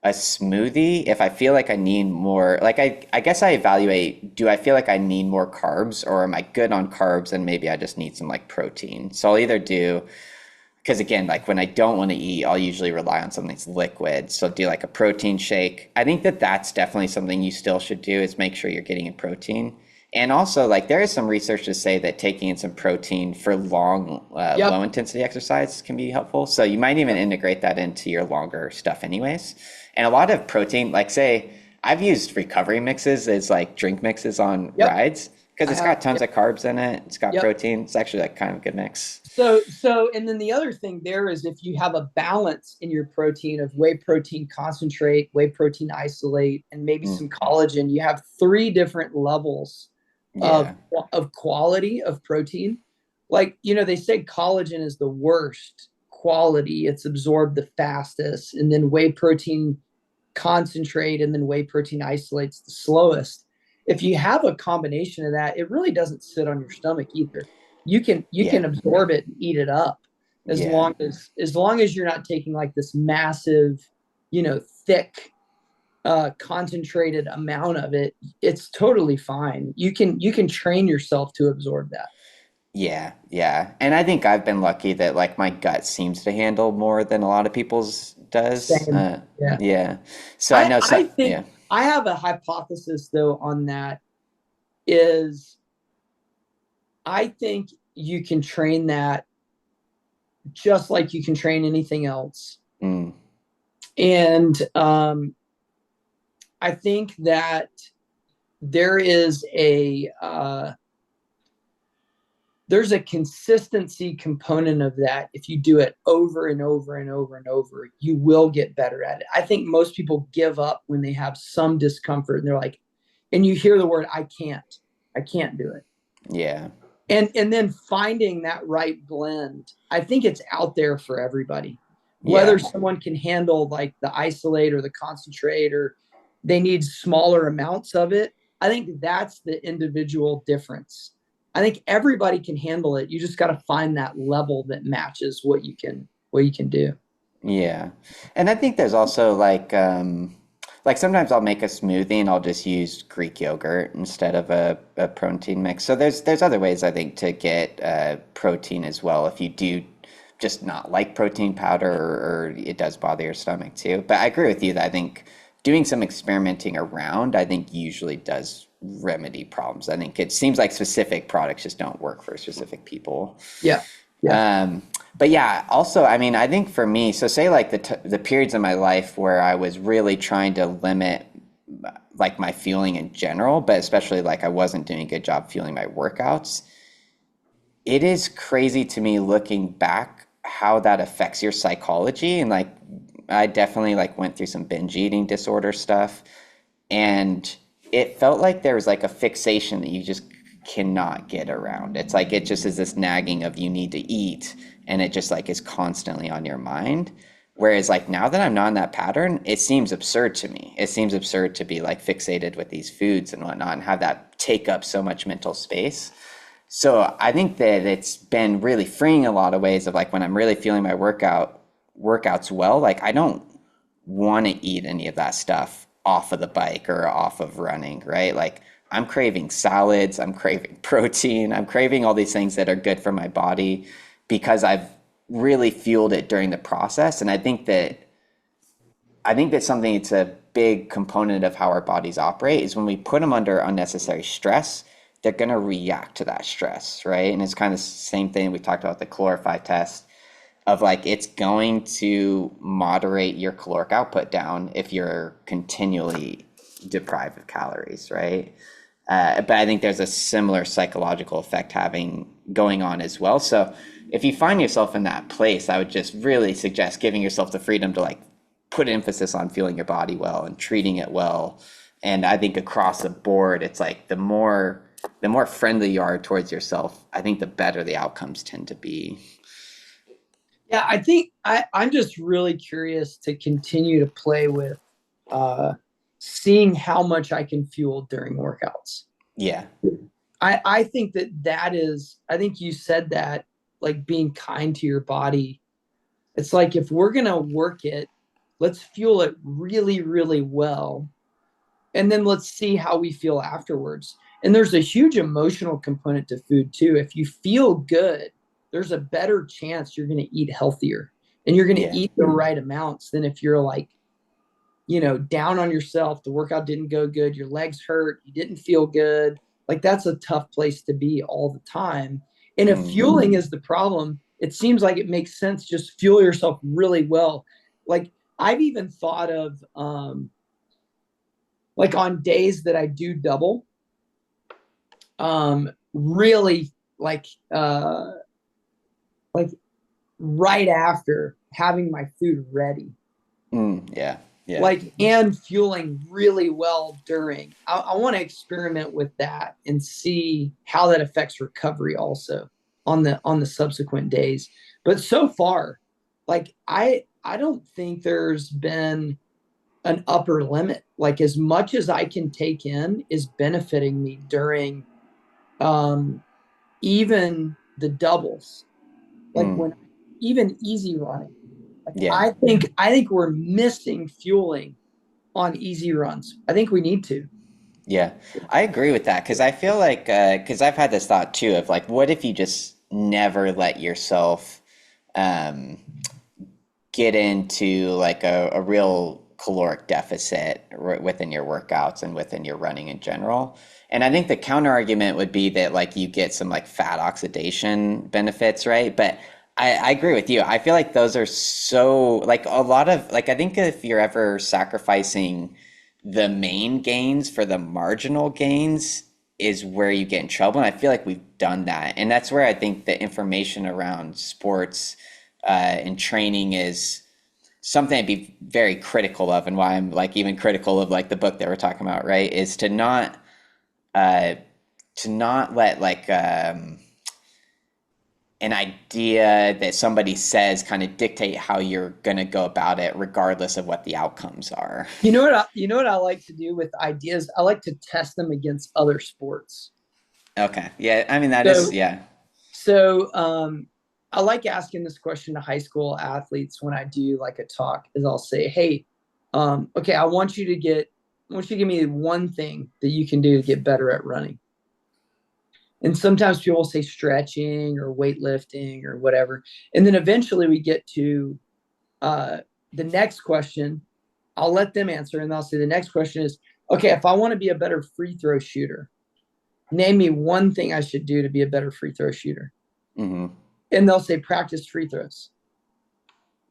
Speaker 3: a smoothie if I feel like I need more. Like I guess I evaluate, do I feel like I need more carbs or am I good on carbs and maybe I just need some like protein? So I'll either do, because again, like when I don't want to eat, I'll usually rely on something that's liquid. So do like a protein shake. I think that that's definitely something you still should do is make sure you're getting in protein. And also, like there is some research to say that taking in some protein for long,
Speaker 2: Yep.
Speaker 3: low intensity exercise can be helpful. So you might even integrate that into your longer stuff, anyways. And a lot of protein, like say, I've used recovery mixes as like drink mixes on
Speaker 2: Yep.
Speaker 3: rides because
Speaker 2: I
Speaker 3: it's
Speaker 2: have.
Speaker 3: got tons of carbs in it. It's got
Speaker 2: Yep.
Speaker 3: protein. It's actually like kind of a good mix.
Speaker 2: And then the other thing there is if you have a balance in your protein of whey protein concentrate, whey protein isolate, and maybe
Speaker 3: Mm,
Speaker 2: some collagen, you have three different levels of
Speaker 3: yeah.
Speaker 2: quality of protein. Like, they say collagen is the worst quality, it's absorbed the fastest, and then whey protein concentrate and then whey protein isolates the slowest. If you have a combination of that, it really doesn't sit on your stomach either. You can
Speaker 3: Yeah.
Speaker 2: absorb it and eat it up as
Speaker 3: Yeah.
Speaker 2: long as you're not taking like this massive, thick concentrated amount of it. It's totally fine. You can train yourself to absorb that.
Speaker 3: Yeah, yeah. And I think I've been lucky that like my gut seems to handle more than a lot of people's does.
Speaker 2: Same. Yeah.
Speaker 3: Yeah. So I
Speaker 2: I
Speaker 3: know
Speaker 2: I
Speaker 3: so
Speaker 2: think
Speaker 3: yeah.
Speaker 2: I have a hypothesis though on that is I think you can train that just like you can train anything else.
Speaker 3: Mm,
Speaker 2: And I think that there is there's a consistency component of that. If you do it over and over and over and over, you will get better at it. I think most people give up when they have some discomfort and they're like, and you hear the word, I can't do it.
Speaker 3: yeah.
Speaker 2: And then finding that right blend, I think it's out there for everybody. Whether
Speaker 3: Yeah.
Speaker 2: someone can handle like the isolate or the concentrate or they need smaller amounts of it, I think that's the individual difference. I think everybody can handle it. You just got to find that level that matches what you can do.
Speaker 3: Yeah. And I think there's also like sometimes I'll make a smoothie and I'll just use Greek yogurt instead of a protein mix. So there's other ways I think to get protein as well if you do just not like protein powder or it does bother your stomach too. But I agree with you that I think doing some experimenting around I think usually does remedy problems. I think it seems like specific products just don't work for specific people.
Speaker 2: Yeah. Yeah.
Speaker 3: Um, but yeah, also, I mean, I think for me, so say like the periods in my life where I was really trying to limit like my fueling in general, but especially like I wasn't doing a good job fueling my workouts. It is crazy to me looking back how that affects your psychology and like I definitely like went through some binge eating disorder stuff and it felt like there was like a fixation that you just cannot get around. It's like it just is this nagging of you need to eat and it just like is constantly on your mind. Whereas like now that I'm not in that pattern, it seems absurd to me. It seems absurd to be like fixated with these foods and whatnot and have that take up so much mental space. So I think that it's been really freeing in a lot of ways of like when I'm really feeling my workouts well, like I don't want to eat any of that stuff off of the bike or off of running, right? Like I'm craving salads, I'm craving protein, I'm craving all these things that are good for my body because I've really fueled it during the process. And I think that something it's a big component of how our bodies operate is when we put them under unnecessary stress, they're going to react to that stress, right? And it's kind of the same thing we talked about the Calorify test of like it's going to moderate your caloric output down if you're continually deprived of calories, right? But I think there's a similar psychological effect having going on as well. So if you find yourself in that place, I would just really suggest giving yourself the freedom to like put emphasis on feeling your body well and treating it well. And I think across the board, it's like the more friendly you are towards yourself, I think the better the outcomes tend to be.
Speaker 2: Yeah, I think I'm just really curious to continue to play with uh, seeing how much I can fuel during workouts.
Speaker 3: Yeah.
Speaker 2: I think that is, I think you said that, like being kind to your body. It's like, if we're going to work it, let's fuel it really, really well. And then let's see how we feel afterwards. And there's a huge emotional component to food too. If you feel good, there's a better chance you're going to eat healthier and you're going to
Speaker 3: Yeah.
Speaker 2: eat the right amounts than if you're like, down on yourself. The workout didn't go good. Your legs hurt. You didn't feel good. Like, that's a tough place to be all the time. And if
Speaker 3: Mm.
Speaker 2: fueling is the problem, it seems like it makes sense. Just fuel yourself really well. Like, I've even thought of, like on days that I do double, really like right after having my food ready,
Speaker 3: Yeah. Yeah.
Speaker 2: like, and fueling really well during. I want to experiment with that and see how that affects recovery also on the subsequent days. But so far, like, I don't think there's been an upper limit. Like, as much as I can take in is benefiting me during, even the doubles, like
Speaker 3: Mm.
Speaker 2: when even easy running. Like,
Speaker 3: Yeah.
Speaker 2: I think we're missing fueling on easy runs. I think we need to.
Speaker 3: Yeah, I agree with that because I feel like because I've had this thought too of like, what if you just never let yourself um, get into like a real caloric deficit within your workouts and within your running in general? And I think the counter argument would be that like you get some like fat oxidation benefits, right? But I agree with you. I feel like those are so like a lot of like I think if you're ever sacrificing the main gains for the marginal gains is where you get in trouble. And I feel like we've done that. And that's where I think the information around sports and training is something I'd be very critical of, and why I'm like even critical of like the book that we're talking about, right? Is uh, to not let like an idea that somebody says kind of dictate how you're going to go about it, regardless of what the outcomes are.
Speaker 2: You know what I like to do with ideas? I like to test them against other sports.
Speaker 3: Okay. Yeah. I mean, that is,
Speaker 2: So
Speaker 3: yeah.
Speaker 2: so I like asking this question to high school athletes when I do like a talk. Is I'll say, hey, okay, I want you to give me one thing that you can do to get better at running. And sometimes people will say stretching or weightlifting or whatever. And then eventually we get to, uh, the next question. I'll let them answer, and I'll say the next question is, okay, if I want to be a better free throw shooter, name me one thing I should do to be a better free throw shooter.
Speaker 3: Hmm.
Speaker 2: And they'll say practice free throws.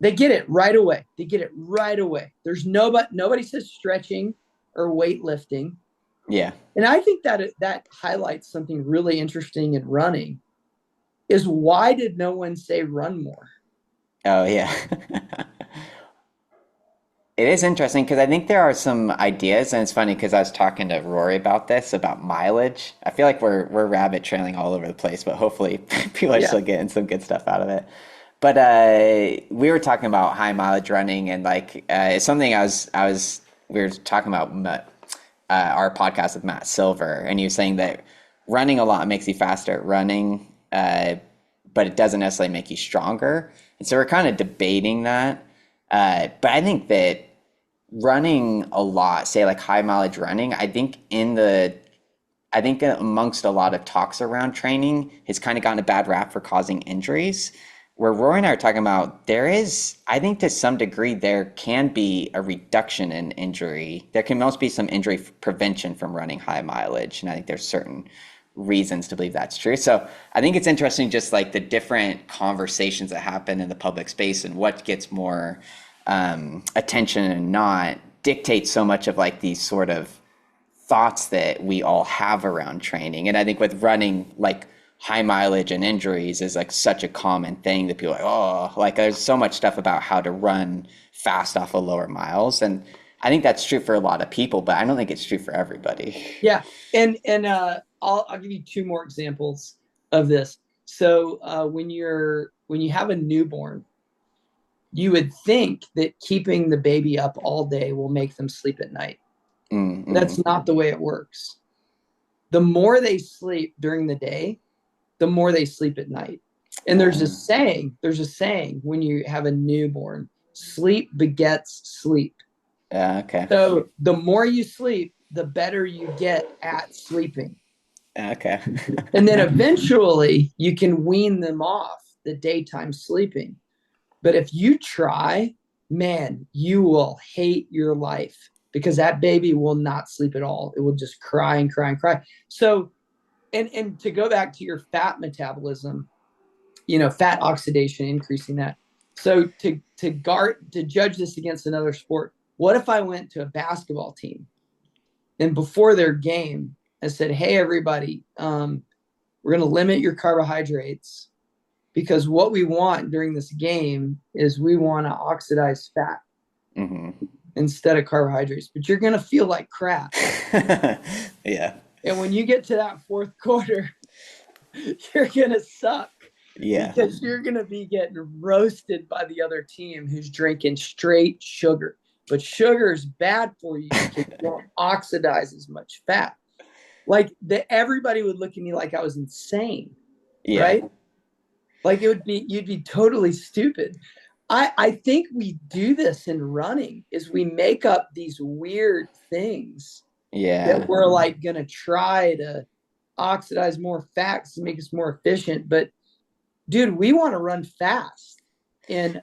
Speaker 2: They get it right away. They get it right away. There's nobody says stretching or weightlifting.
Speaker 3: Yeah.
Speaker 2: And I think that highlights something really interesting in running, is why did no one say run more?
Speaker 3: Oh, yeah. It is interesting because I think there are some ideas, and it's funny because I was talking to Rory about this about mileage. I feel like we're rabbit trailing all over the place, but hopefully people are
Speaker 2: Yeah.
Speaker 3: still getting some good stuff out of it. But we were talking about high mileage running, and like it's something we were talking about our podcast with Matt Silver, and he was saying that running a lot makes you faster at running, but it doesn't necessarily make you stronger. And so we're kind of debating that. But I think that running a lot, say like high mileage running, I think amongst a lot of talks around training has kind of gotten a bad rap for causing injuries. Where Rory and I are talking about, I think to some degree, there can be a reduction in injury. There can most be some injury prevention from running high mileage. And I think there's certain reasons to believe that's true. So I think it's interesting just like the different conversations that happen in the public space and what gets more attention and not dictates so much of like these sort of thoughts that we all have around training. And I think with running, like high mileage and injuries is like such a common thing that people are like, oh, like there's so much stuff about how to run fast off of lower miles. And I think that's true for a lot of people, but I don't think it's true for everybody.
Speaker 2: Yeah. And I'll give you two more examples of this. So when you have a newborn, you would think that keeping the baby up all day will make them sleep at night.
Speaker 3: Mm-hmm.
Speaker 2: That's not the way it works. the more they sleep during the day, the more they sleep at night. And there's a saying when you have a newborn, sleep begets sleep.
Speaker 3: Okay.
Speaker 2: So the more you sleep, the better you get at sleeping.
Speaker 3: Okay.
Speaker 2: And then eventually you can wean them off the daytime sleeping. But if you try, man, you will hate your life because that baby will not sleep at all. It will just cry and cry and cry. So, and to go back to your fat metabolism, fat oxidation, increasing that. So to judge this against another sport, what if I went to a basketball team and before their game, I said, hey, everybody, we're going to limit your carbohydrates because what we want during this game is we want to oxidize fat instead of carbohydrates, but you're going to feel like crap.
Speaker 3: Yeah.
Speaker 2: And when you get to that fourth quarter, you're going to suck.
Speaker 3: Yeah.
Speaker 2: Because you're going to be getting roasted by the other team who's drinking straight sugar. But sugar is bad for you because you don't oxidize as much fat. Like everybody would look at me like I was insane, right? Like you'd be totally stupid. I think we do this in running is we make up these weird things that we're like going to try to oxidize more fats to make us more efficient. But dude, we want to run fast, and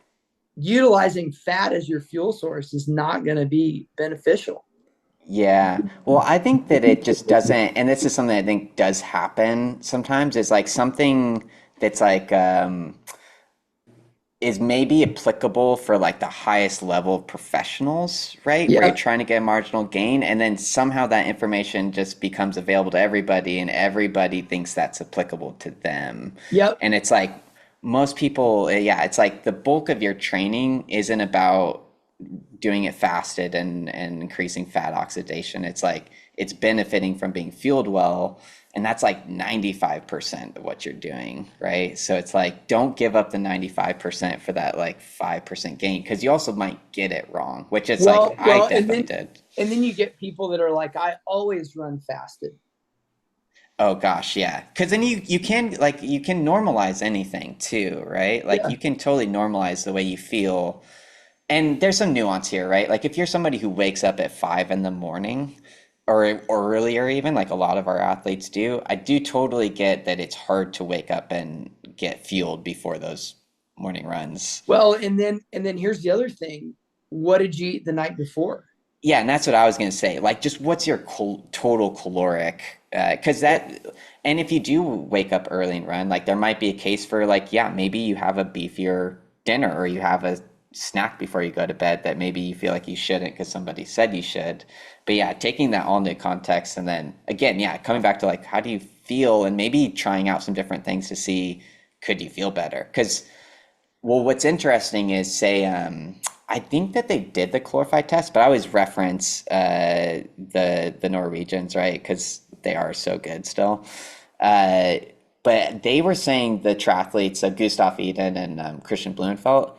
Speaker 2: utilizing fat as your fuel source is not going to be beneficial.
Speaker 3: Yeah. Well, I think that it just doesn't, and this is something I think does happen sometimes, is like something that's like, is maybe applicable for like the highest level of professionals, right? Where you're trying to get a marginal gain, and then somehow that information just becomes available to everybody, and everybody thinks that's applicable to them.
Speaker 2: Yep.
Speaker 3: And it's like most people, it's like the bulk of your training isn't about doing it fasted and increasing fat oxidation. It's like it's benefiting from being fueled well. And that's like 95% of what you're doing, right? So it's like, don't give up the 95% for that like 5% gain, because you also might get it wrong, which is I definitely did.
Speaker 2: And then you get people that are like, I always run fasted.
Speaker 3: Oh gosh, yeah. Because then you can normalize anything too, right? Like you can totally normalize the way you feel. And there's some nuance here, right? Like if you're somebody who wakes up at 5 a.m, or earlier even, like a lot of our athletes do, I do totally get that it's hard to wake up and get fueled before those morning runs.
Speaker 2: Well, and then here's the other thing. What did you eat the night before?
Speaker 3: Yeah, and that's what I was going to say. Like, just what's your total caloric? Because and if you do wake up early and run, like there might be a case for like, yeah, maybe you have a beefier dinner or you have a snack before you go to bed that maybe you feel like you shouldn't because somebody said you should. But yeah, taking that all into context, and then again, coming back to like, how do you feel, and maybe trying out some different things to see, could you feel better? Because, well, what's interesting is, say, I think that they did the chlorophyte test, but I always reference the Norwegians, right? Because they are so good still. But they were saying, the triathletes, Gustav Iden and Christian Blumenfeld,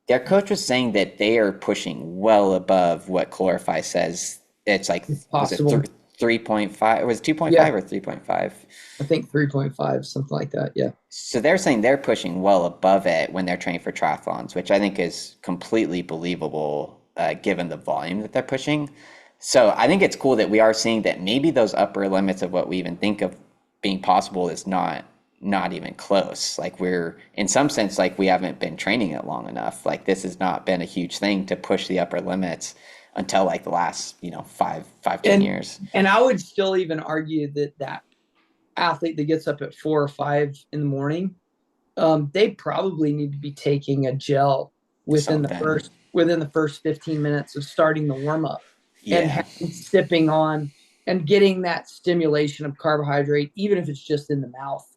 Speaker 3: their coach was saying that they are pushing well above what chlorophyte says. It's like, was it 3.5? Was it 2.5 or 3.5?
Speaker 2: I think 3.5, something like that. Yeah.
Speaker 3: So they're saying they're pushing well above it when they're training for triathlons, which I think is completely believable given the volume that they're pushing. So I think it's cool that we are seeing that maybe those upper limits of what we even think of being possible is not even close. Like we're, in some sense, like we haven't been training it long enough. Like this has not been a huge thing to push the upper limits until like the last, 10 years.
Speaker 2: And I would still even argue that athlete that gets up at 4 or 5 in the morning, they probably need to be taking a gel within the first 15 minutes of starting the warm up, and sipping on and getting that stimulation of carbohydrate, even if it's just in the mouth,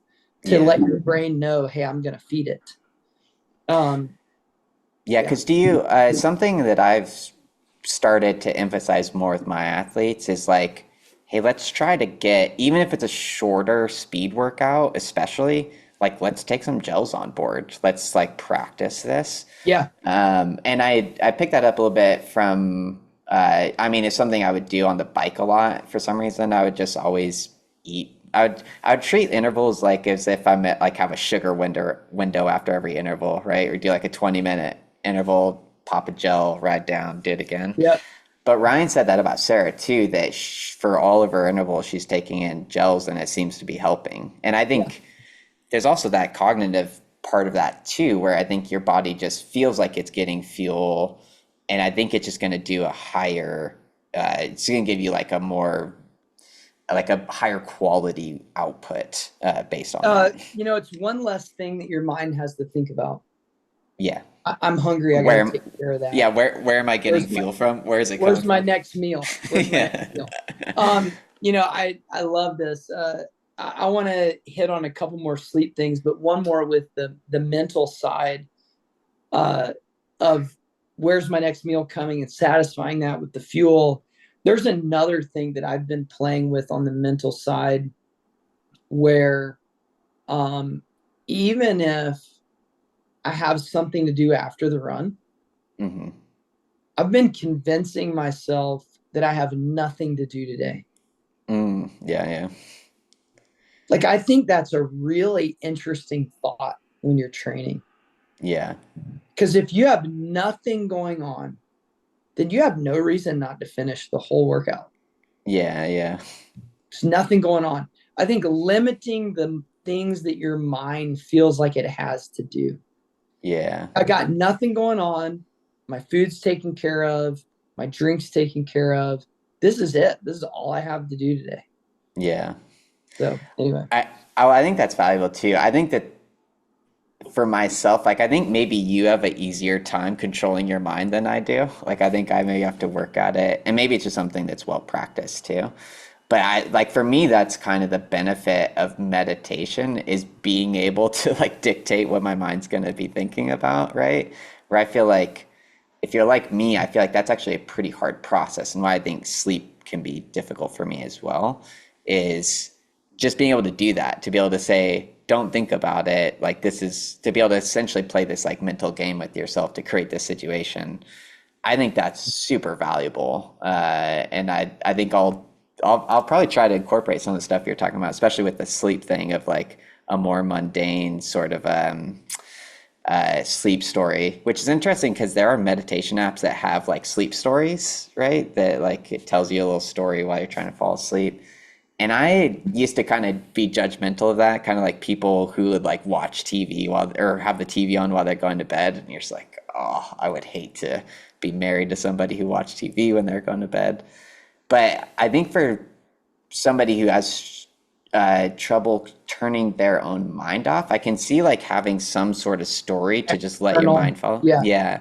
Speaker 2: to let your brain know, hey, I'm going to feed it.
Speaker 3: Because do you, something that I've started to emphasize more with my athletes is like, hey, let's try to get, even if it's a shorter speed workout, especially, like, let's take some gels on board. Let's like practice this.
Speaker 2: Yeah.
Speaker 3: And I picked that up a little bit from, it's something I would do on the bike a lot for some reason. I would just always eat. I would treat intervals like as if I'm at like have a sugar window after every interval, right? Or do like a 20-minute interval, pop a gel, ride down, do it again.
Speaker 2: Yep.
Speaker 3: But Ryan said that about Sarah too, that for all of her intervals, she's taking in gels and it seems to be helping. And I
Speaker 2: Yeah.
Speaker 3: think there's also that cognitive part of that too, where I think your body just feels like it's getting fuel. And I think it's just going to do a higher, it's going to give you like a higher quality output based on that.
Speaker 2: It's one less thing that your mind has to think about.
Speaker 3: Yeah.
Speaker 2: I'm hungry. I got
Speaker 3: Where,
Speaker 2: to take care of that.
Speaker 3: yeah, where am I getting
Speaker 2: Where's my
Speaker 3: fuel from? Where is it coming
Speaker 2: Where's my
Speaker 3: from?
Speaker 2: next meal? Where's my next
Speaker 3: Yeah.
Speaker 2: meal? I love this. I want to hit on a couple more sleep things, but one more with the mental side of where's my next meal coming and satisfying that with the fuel. There's another thing that I've been playing with on the mental side where even if I have something to do after the run,
Speaker 3: Hmm.
Speaker 2: I've been convincing myself that I have nothing to do today.
Speaker 3: Yeah, yeah.
Speaker 2: Like, I think that's a really interesting thought when you're training.
Speaker 3: Yeah.
Speaker 2: Because if you have nothing going on, then you have no reason not to finish the whole workout.
Speaker 3: Yeah, yeah.
Speaker 2: There's nothing going on. I think limiting the things that your mind feels like it has to do.
Speaker 3: Yeah.
Speaker 2: I got nothing going on. My food's taken care of. My drink's taken care of. This is it. This is all I have to do today.
Speaker 3: Yeah.
Speaker 2: So anyway.
Speaker 3: I think that's valuable too. I think that for myself, like I think maybe you have an easier time controlling your mind than I do. Like I think I may have to work at it. And maybe it's just something that's well practiced too. But I like for me that's kind of the benefit of meditation is being able to like dictate what my mind's going to be thinking about, right? Where I feel like if you're like me, I feel like that's actually a pretty hard process. And why I think sleep can be difficult for me as well is just being able to do that, to be able to say, don't think about it. Like this is to be able to essentially play this like mental game with yourself to create this situation. I think that's super valuable. And I think I'll probably try to incorporate some of the stuff you're talking about, especially with the sleep thing of like a more mundane sort of sleep story, which is interesting because there are meditation apps that have like sleep stories, right? That like it tells you a little story while you're trying to fall asleep. And I used to kind of be judgmental of that, kind of like people who would like watch TV while or have the TV on while they're going to bed. And you're just like, oh, I would hate to be married to somebody who watched TV when they're going to bed. But I think for somebody who has trouble turning their own mind off, I can see like having some sort of story to just let your mind follow.
Speaker 2: Yeah.
Speaker 3: Yeah,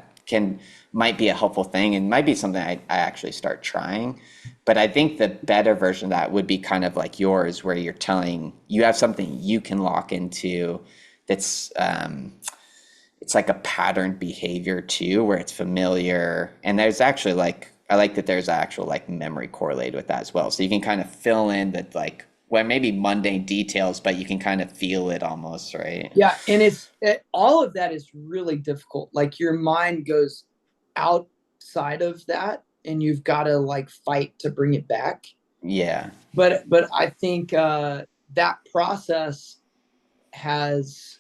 Speaker 3: might be a helpful thing and might be something I actually start trying. But I think the better version of that would be kind of like yours, where you have something you can lock into that's it's like a patterned behavior too, where it's familiar. And there's actually like I like that there's actual like memory correlated with that as well. So you can kind of fill in that like well maybe mundane details, but you can kind of feel it almost, right?
Speaker 2: Yeah, and all of that is really difficult. Like your mind goes outside of that, and you've got to like fight to bring it back.
Speaker 3: Yeah.
Speaker 2: But I think that process has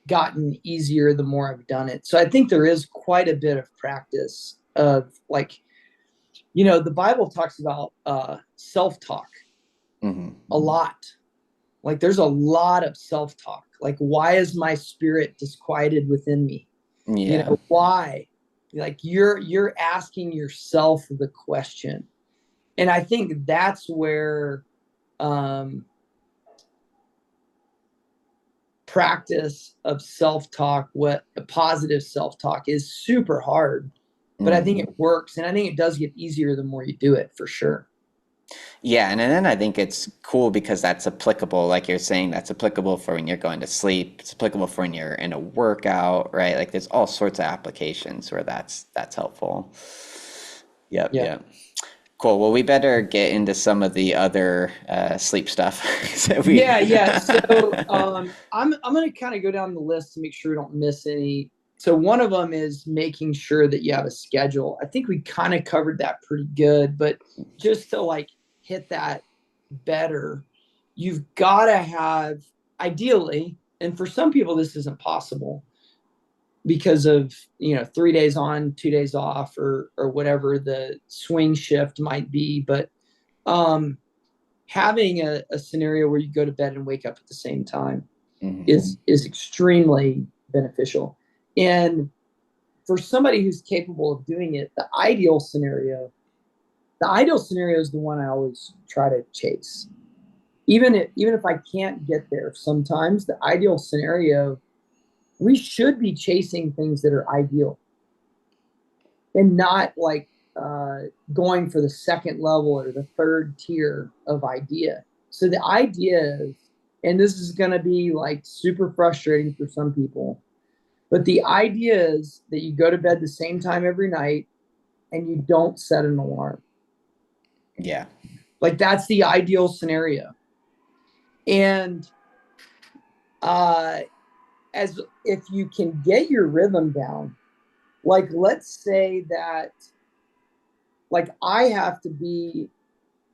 Speaker 2: gotten easier the more I've done it. So I think there is quite a bit of practice of like, the Bible talks about self-talk a lot. Like there's a lot of self-talk. Like, why is my spirit disquieted within me?
Speaker 3: Yeah.
Speaker 2: Why? Like you're asking yourself the question. And I think that's where practice of self-talk, what a positive self-talk is super hard, but I think it works. And I think it does get easier the more you do it, for sure.
Speaker 3: Yeah, and then I think it's cool because that's applicable, like you're saying, that's applicable for when you're going to sleep. It's applicable for when you're in a workout, right? Like there's all sorts of applications where that's helpful. Yep,
Speaker 2: Yeah.
Speaker 3: yep. Cool. Well, we better get into some of the other sleep stuff.
Speaker 2: Yeah. So I'm going to kind of go down the list to make sure we don't miss any. So one of them is making sure that you have a schedule. I think we kind of covered that pretty good, but just to like hit that better, you've got to have, ideally, and for some people this isn't possible because of 3 days on, 2 days off, or whatever the swing shift might be, but having a scenario where you go to bed and wake up at the same time is extremely beneficial. And for somebody who's capable of doing it, the ideal scenario is the one I always try to chase. Even if I can't get there, sometimes the ideal scenario, we should be chasing things that are ideal and not like going for the second level or the third tier of idea. So the idea is, and this is going to be like super frustrating for some people, but the idea is that you go to bed the same time every night and you don't set an alarm.
Speaker 3: Yeah.
Speaker 2: Like that's the ideal scenario. And as if you can get your rhythm down, like let's say that like I have to be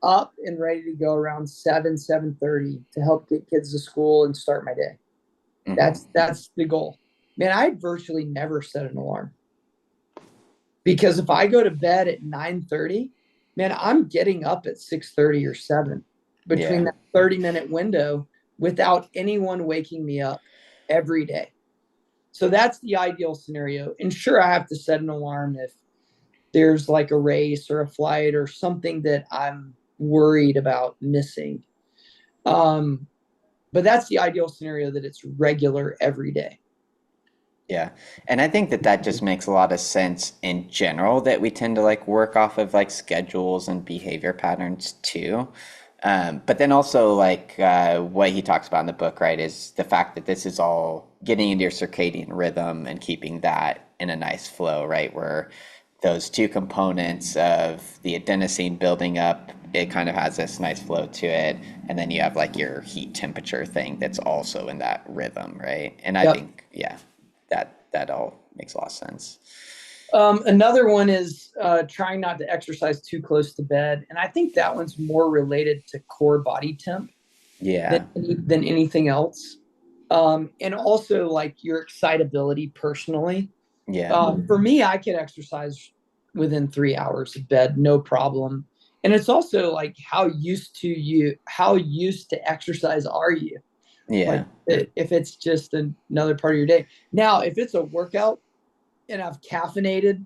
Speaker 2: up and ready to go around 7:30 to help get kids to school and start my day. That's the goal. Man, I virtually never set an alarm. Because if I go to bed at 9:30, man, I'm getting up at 6:30 or 7 between that 30-minute window without anyone waking me up every day. So that's the ideal scenario. And sure, I have to set an alarm if there's like a race or a flight or something that I'm worried about missing. But that's the ideal scenario, that it's regular every day.
Speaker 3: Yeah. And I think that just makes a lot of sense in general, that we tend to like work off of like schedules and behavior patterns too. But then also like what he talks about in the book, right, is the fact that this is all getting into your circadian rhythm and keeping that in a nice flow, right, where those two components of the adenosine building up, it kind of has this nice flow to it. And then you have like your heat temperature thing that's also in that rhythm, right? And I think, that all makes a lot of sense.
Speaker 2: Another one is trying not to exercise too close to bed. And I think that one's more related to core body temp than anything else. And also like your excitability personally. For me, I could exercise within 3 hours of bed, no problem. And it's also like how used to exercise are you?
Speaker 3: Yeah.
Speaker 2: Like if it's just another part of your day. Now, if it's a workout and I've caffeinated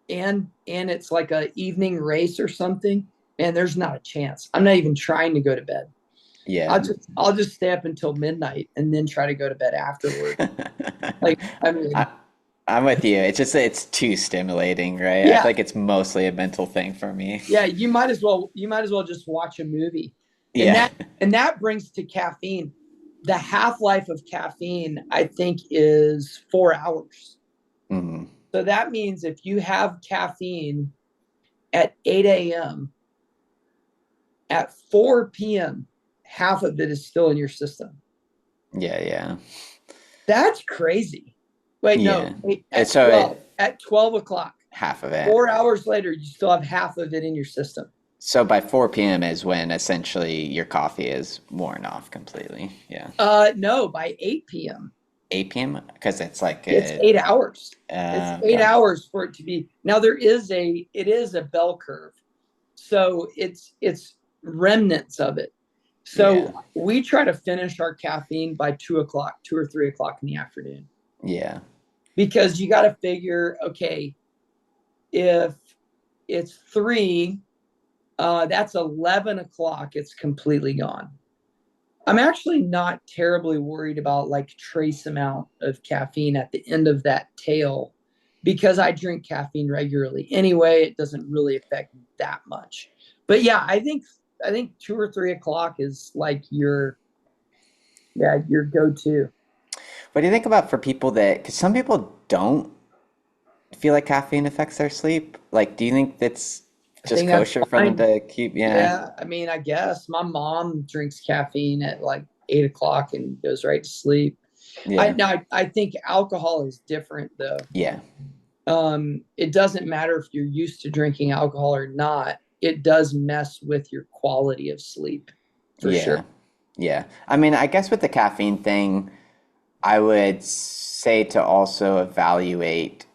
Speaker 2: and it's like a evening race or something, man, there's not a chance. I'm not even trying to go to bed.
Speaker 3: Yeah.
Speaker 2: I'll just stay up until midnight and then try to go to bed afterward. Like, I mean,
Speaker 3: I'm with you. It's just, it's too stimulating, right? I
Speaker 2: yeah,
Speaker 3: feel like it's mostly a mental thing for me.
Speaker 2: yeah, you might as well just watch a movie.
Speaker 3: Yeah.
Speaker 2: And that brings to caffeine. The half-life of caffeine, I think, is 4 hours. So that means if you have caffeine at 8 a.m., at 4 p.m., half of it is still in your system.
Speaker 3: Yeah.
Speaker 2: That's crazy. Wait,
Speaker 3: Yeah.
Speaker 2: no. At 12 o'clock,
Speaker 3: half of it.
Speaker 2: 4 hours later, you still have half of it in your system.
Speaker 3: So by 4 p.m. is when essentially your coffee is worn off completely. Yeah.
Speaker 2: No, by 8 p.m.
Speaker 3: 8 p.m. Because it's like
Speaker 2: it's 8 hours. It's 8 hours for it to be. Now it is a bell curve, so it's remnants of it. So we try to finish our caffeine by 2 or 3 o'clock in the afternoon.
Speaker 3: Yeah.
Speaker 2: Because you got to figure, okay, if it's 3, that's 11 o'clock. It's completely gone. I'm actually not terribly worried about like trace amount of caffeine at the end of that tail, because I drink caffeine regularly anyway. It doesn't really affect me that much. But yeah, I think 2 or 3 o'clock is like your go-to.
Speaker 3: What do you think about for people because some people don't feel like caffeine affects their sleep? Like, do you think that's just kosher for them to keep?
Speaker 2: Yeah, I mean, I guess my mom drinks caffeine at like 8 o'clock and goes right to sleep. I think alcohol is different though.
Speaker 3: Yeah.
Speaker 2: It doesn't matter if you're used to drinking alcohol or not. It does mess with your quality of sleep for sure.
Speaker 3: Yeah. I mean, I guess with the caffeine thing, I would say to also evaluate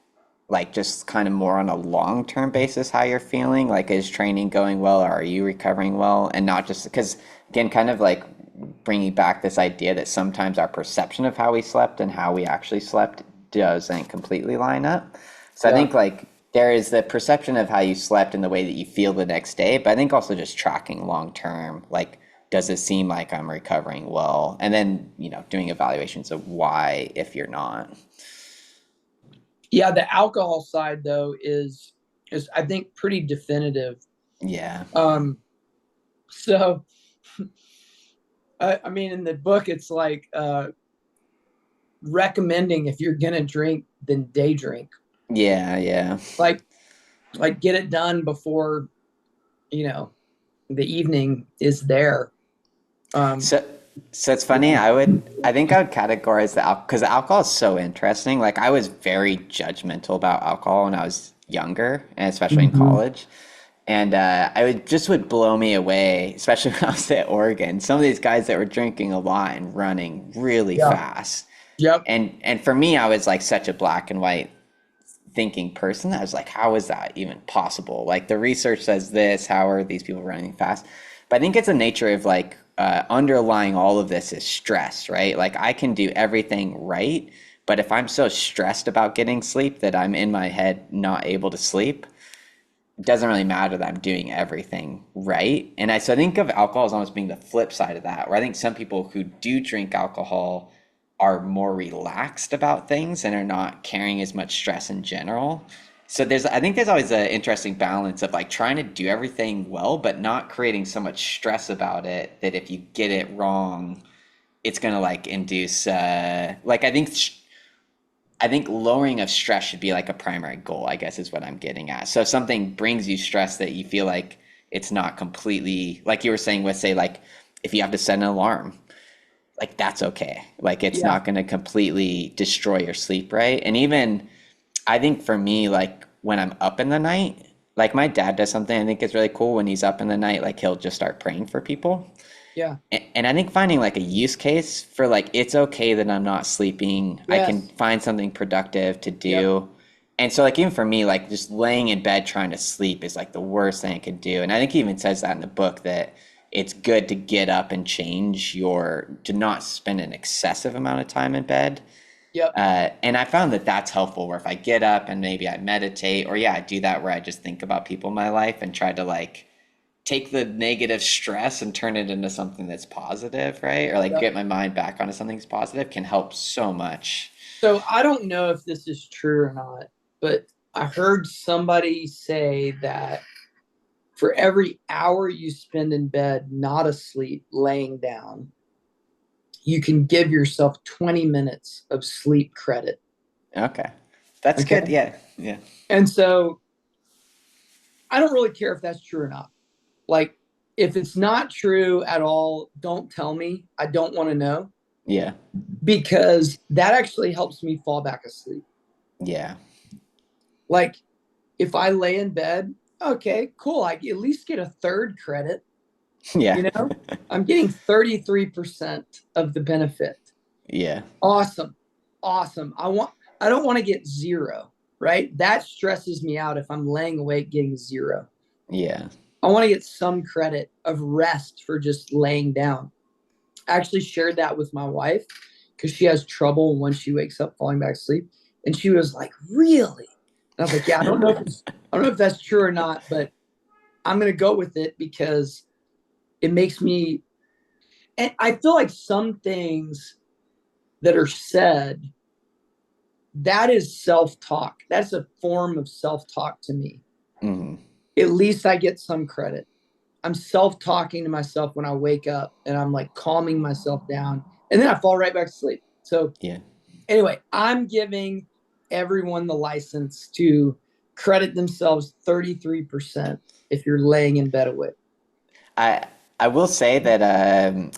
Speaker 3: like just kind of more on a long-term basis how you're feeling. Like, is training going well, or are you recovering well? And not just because, again, kind of like bringing back this idea that sometimes our perception of how we slept and how we actually slept doesn't completely line up. So I
Speaker 2: Yeah.
Speaker 3: think like there is the perception of how you slept and the way that you feel the next day, but I think also just tracking long term, like, does it seem like I'm recovering well? And then, doing evaluations of why if you're not.
Speaker 2: Yeah, the alcohol side though is I think pretty definitive.
Speaker 3: Yeah.
Speaker 2: Um, so I mean, in the book, it's like recommending if you're gonna drink, then day drink.
Speaker 3: Yeah, yeah.
Speaker 2: Like get it done before you know the evening is there. Um,
Speaker 3: So, so it's funny.
Speaker 2: yeah.
Speaker 3: I think I would categorize the alcohol because alcohol is so interesting. Like I was very judgmental about alcohol when I was younger, and especially in
Speaker 2: Mhm.
Speaker 3: college. And would blow me away, especially when I was at Oregon. Some of these guys that were drinking a lot and running really
Speaker 2: Yeah.
Speaker 3: fast.
Speaker 2: Yep.
Speaker 3: And for me, I was like such a black and white thinking person. I was like, how is that even possible? Like the research says this, how are these people running fast? But I think it's a nature of like underlying all of this is stress, right? Like I can do everything right, but if I'm so stressed about getting sleep that I'm in my head not able to sleep, it doesn't really matter that I'm doing everything right. And so I think of alcohol as almost being the flip side of that, where I think some people who do drink alcohol are more relaxed about things and are not carrying as much stress in general. So I think there's always an interesting balance of like trying to do everything well, but not creating so much stress about it that if you get it wrong, it's gonna like induce like I think lowering of stress should be like a primary goal, I guess is what I'm getting at. So if something brings you stress that you feel like it's not completely, like you were saying, with say like if you have to set an alarm, like that's okay. Like it's
Speaker 2: Yeah.
Speaker 3: not going to completely destroy your sleep, right? And even I think for me, like when I'm up in the night, like my dad does something I think is really cool when he's up in the night, like he'll just start praying for people.
Speaker 2: Yeah.
Speaker 3: And I think finding like a use case for like it's okay that I'm not sleeping. I can
Speaker 2: Yes.
Speaker 3: find something productive to
Speaker 2: Yep.
Speaker 3: do. And so like even for me, like just laying in bed trying to sleep is like the worst thing I could do. And I think he even says that in the book that it's good to get up and to not spend an excessive amount of time in bed.
Speaker 2: Yep.
Speaker 3: And I found that that's helpful where if I get up and maybe I meditate or yeah, I do that where I just think about people in my life and try to like take the negative stress and turn it into something that's positive, right? Or like
Speaker 2: Yep.
Speaker 3: get my mind back onto something that's positive can help so much.
Speaker 2: So I don't know if this is true or not, but I heard somebody say that for every hour you spend in bed, not asleep, laying down, you can give yourself 20 minutes of sleep credit.
Speaker 3: Okay. That's
Speaker 2: Okay.
Speaker 3: good. Yeah. Yeah.
Speaker 2: And so I don't really care if that's true or not. Like, if it's not true at all, don't tell me. I don't want to know
Speaker 3: Yeah.
Speaker 2: because that actually helps me fall back asleep.
Speaker 3: Yeah.
Speaker 2: Like, if I lay in bed, okay, cool. I at least get a third credit.
Speaker 3: Yeah.
Speaker 2: You know, I'm getting 33% of the benefit.
Speaker 3: Yeah.
Speaker 2: Awesome. Awesome. I don't want to get zero, right? That stresses me out if I'm laying awake getting zero.
Speaker 3: Yeah.
Speaker 2: I want to get some credit of rest for just laying down. I actually shared that with my wife because she has trouble when she wakes up falling back asleep. And she was like, really? And I was like, yeah, I don't know if that's true or not, but I'm gonna go with it because it makes me and I feel like some things that are said, that is self-talk. That's a form of self-talk to me.
Speaker 3: Mm.
Speaker 2: At least I get some credit. I'm self-talking to myself when I wake up and I'm like calming myself down and then I fall right back to sleep. So
Speaker 3: Yeah.
Speaker 2: anyway, I'm giving everyone the license to credit themselves 33% if you're laying in bed awake.
Speaker 3: I I will say that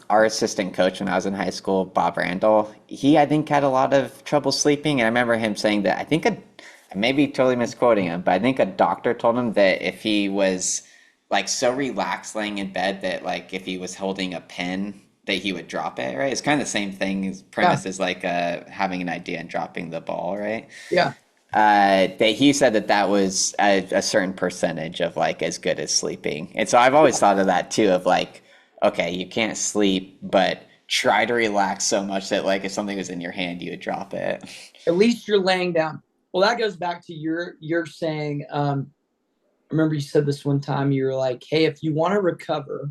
Speaker 3: our assistant coach when I was in high school, Bob Randall, he I think had a lot of trouble sleeping, and I remember him saying that I may be totally misquoting him, but I think a doctor told him that if he was like so relaxed laying in bed that like if he was holding a pen that he would drop it, right? It's kind of the same thing as
Speaker 2: Yeah.
Speaker 3: premise as like having an idea and dropping the ball, right?
Speaker 2: Yeah.
Speaker 3: That he said that was a certain percentage of like as good as sleeping. And so I've always thought of that too, of like, okay, you can't sleep, but try to relax so much that like if something was in your hand, you would drop it.
Speaker 2: At least you're laying down. Well, that goes back to your saying, I remember you said this one time, you were like, hey, if you want to recover,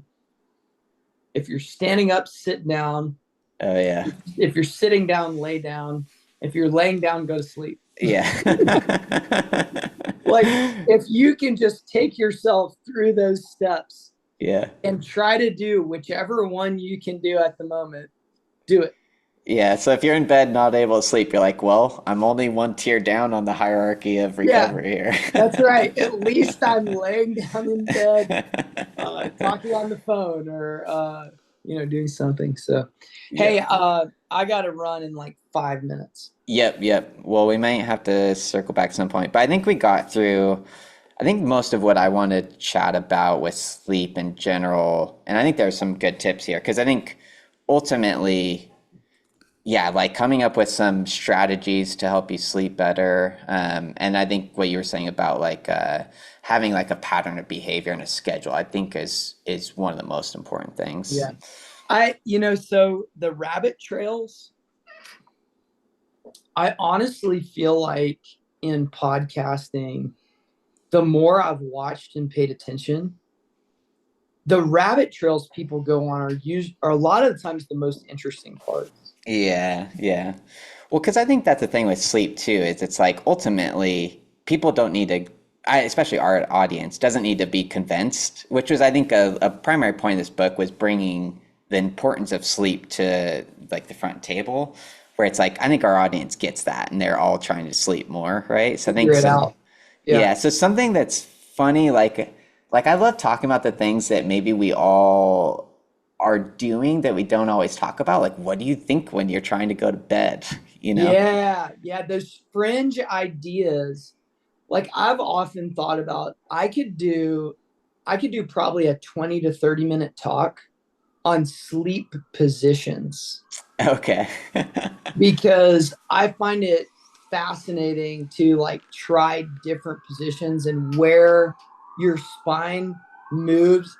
Speaker 2: if you're standing up, sit down.
Speaker 3: Oh yeah.
Speaker 2: If you're sitting down, lay down. If you're laying down, go to sleep.
Speaker 3: Yeah.
Speaker 2: Like, if you can just take yourself through those steps
Speaker 3: Yeah.
Speaker 2: and try to do whichever one you can do at the moment, do it.
Speaker 3: Yeah, so if you're in bed not able to sleep, you're like, well, I'm only one tier down on the hierarchy of
Speaker 2: Yeah,
Speaker 3: recovery here.
Speaker 2: that's right. At least I'm laying down in bed, talking on the phone or, doing something. So, hey,
Speaker 3: Yep.
Speaker 2: I got to run in like 5 minutes.
Speaker 3: Yep. Well, we might have to circle back some point, but I think we got through, I think most of what I want to chat about with sleep in general, and I think there's some good tips here, because I think ultimately, yeah, like coming up with some strategies to help you sleep better. And I think what you were saying about like having like a pattern of behavior and a schedule, I think is one of the most important things.
Speaker 2: Yeah. So the rabbit trails, I honestly feel like in podcasting, the more I've watched and paid attention, the rabbit trails people go on are a lot of the times the most interesting parts.
Speaker 3: Yeah. Well, because I think that's the thing with sleep too, is it's like ultimately people don't need to, especially our audience, doesn't need to be convinced, which was, I think, a primary point of this book was bringing the importance of sleep to like the front table, where it's like, I think our audience gets that and they're all trying to sleep more, right? So I think
Speaker 2: Figure it
Speaker 3: so,
Speaker 2: out. Yeah.
Speaker 3: yeah, so something that's funny, like I love talking about the things that maybe we all are doing that we don't always talk about. Like, what do you think when you're trying to go to bed? You know?
Speaker 2: Yeah. Yeah. Those fringe ideas. Like I've often thought about, I could do probably a 20 to 30-minute talk on sleep positions
Speaker 3: Okay.
Speaker 2: because I find it fascinating to like try different positions and where your spine moves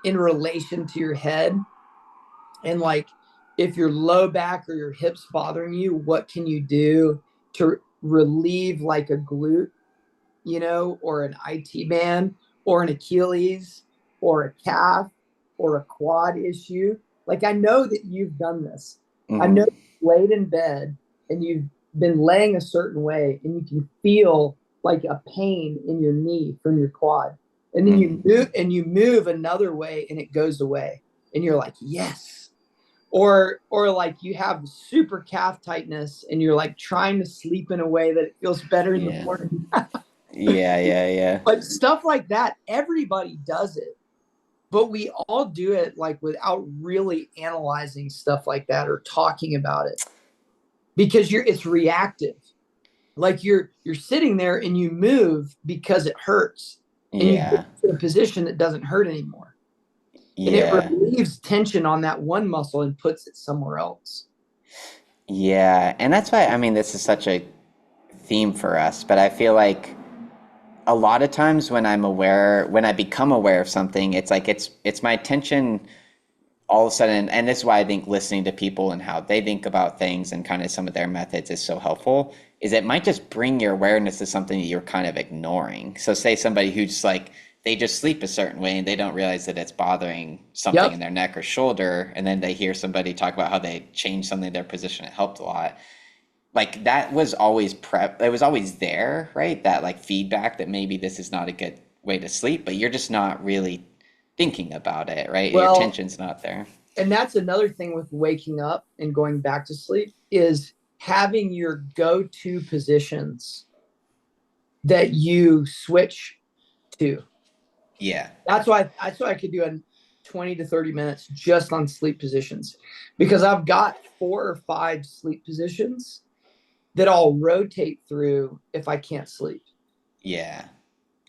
Speaker 2: in relation to your head. And like if your low back or your hips bothering you, what can you do to relieve like a glute, or an IT band or an Achilles or a calf or a quad issue? Like I know that you've done this. I know
Speaker 3: Mhm.
Speaker 2: you've laid in bed and you've been laying a certain way and you can feel like a pain in your knee from your quad. And then
Speaker 3: Mhm.
Speaker 2: you move another way and it goes away. And you're like, yes. Or like you have super calf tightness and you're like trying to sleep in a way that it feels better in the
Speaker 3: Yeah.
Speaker 2: morning.
Speaker 3: Yeah.
Speaker 2: But stuff like that, everybody does it, but we all do it like without really analyzing stuff like that or talking about it because it's reactive. Like you're sitting there and you move because it hurts and you
Speaker 3: Yeah.
Speaker 2: get to a position that doesn't hurt anymore. And it
Speaker 3: Yeah.
Speaker 2: relieves tension on that one muscle and puts it somewhere else.
Speaker 3: Yeah. And that's why, I mean, this is such a theme for us, but I feel like a lot of times when I become aware of something, it's like it's my attention all of a sudden, and this is why I think listening to people and how they think about things and kind of some of their methods is so helpful, is it might just bring your awareness to something that you're kind of ignoring. So say somebody who's like, they just sleep a certain way and they don't realize that it's bothering something
Speaker 2: Yep.
Speaker 3: in their neck or shoulder, and then they hear somebody talk about how they changed something in their position, it helped a lot. Like that was always it was always there, right? That like feedback that maybe this is not a good way to sleep, but you're just not really thinking about it, right? Your
Speaker 2: Well,
Speaker 3: attention's not there.
Speaker 2: and that's another thing with waking up and going back to sleep is having your go-to positions that you switch to.
Speaker 3: Yeah.
Speaker 2: That's why I could do a 20 to 30 minutes just on sleep positions because I've got 4 or 5 sleep positions that I'll rotate through if I can't sleep.
Speaker 3: Yeah.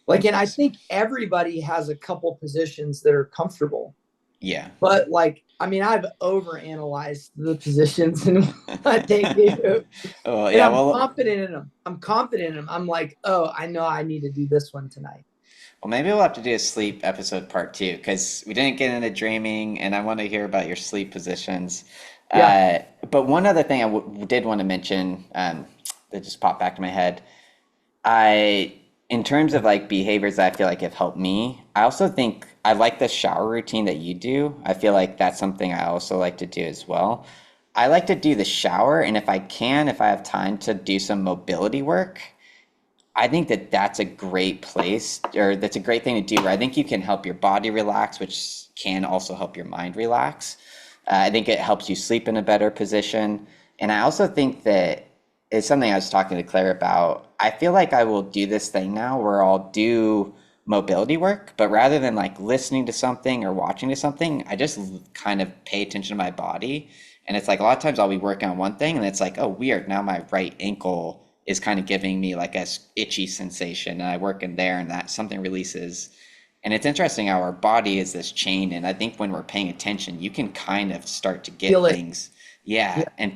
Speaker 2: Like, and I
Speaker 3: Interesting.
Speaker 2: think everybody has a couple positions that are comfortable.
Speaker 3: Yeah.
Speaker 2: But like I mean, I've overanalyzed the positions and what they do,
Speaker 3: Oh
Speaker 2: and
Speaker 3: yeah,
Speaker 2: I'm
Speaker 3: well,
Speaker 2: confident in them. I'm confident in them. I'm like, oh, I know I need to do this one tonight.
Speaker 3: maybe we'll have to do a sleep episode part two because we didn't get into dreaming, and I want to hear about your sleep positions.
Speaker 2: Yeah,
Speaker 3: Uh, but one other thing did want to mention that just popped back to my head. In terms of like behaviors that I feel like have helped me, I also think I like the shower routine that you do. I feel like that's something I also like to do as well. I like to do the shower, and if I have time to do some mobility work, I think that that's a great place, or that's a great thing to do, where I think you can help your body relax, which can also help your mind relax. I think it helps you sleep in a better position. And I also think that it's something I was talking to Claire about. I feel like I will do this thing now where I'll do mobility work, but rather than like listening to something or watching to something, I just kind of pay attention to my body. And it's like a lot of times I'll be working on one thing and it's like, oh, weird. Now my right ankle is kind of giving me like a itchy sensation. And I work in there and that something releases. And it's interesting how our body is this chain. And I think when we're paying attention, you can kind of start to get
Speaker 2: feel it.
Speaker 3: things. Yeah.
Speaker 2: Yeah,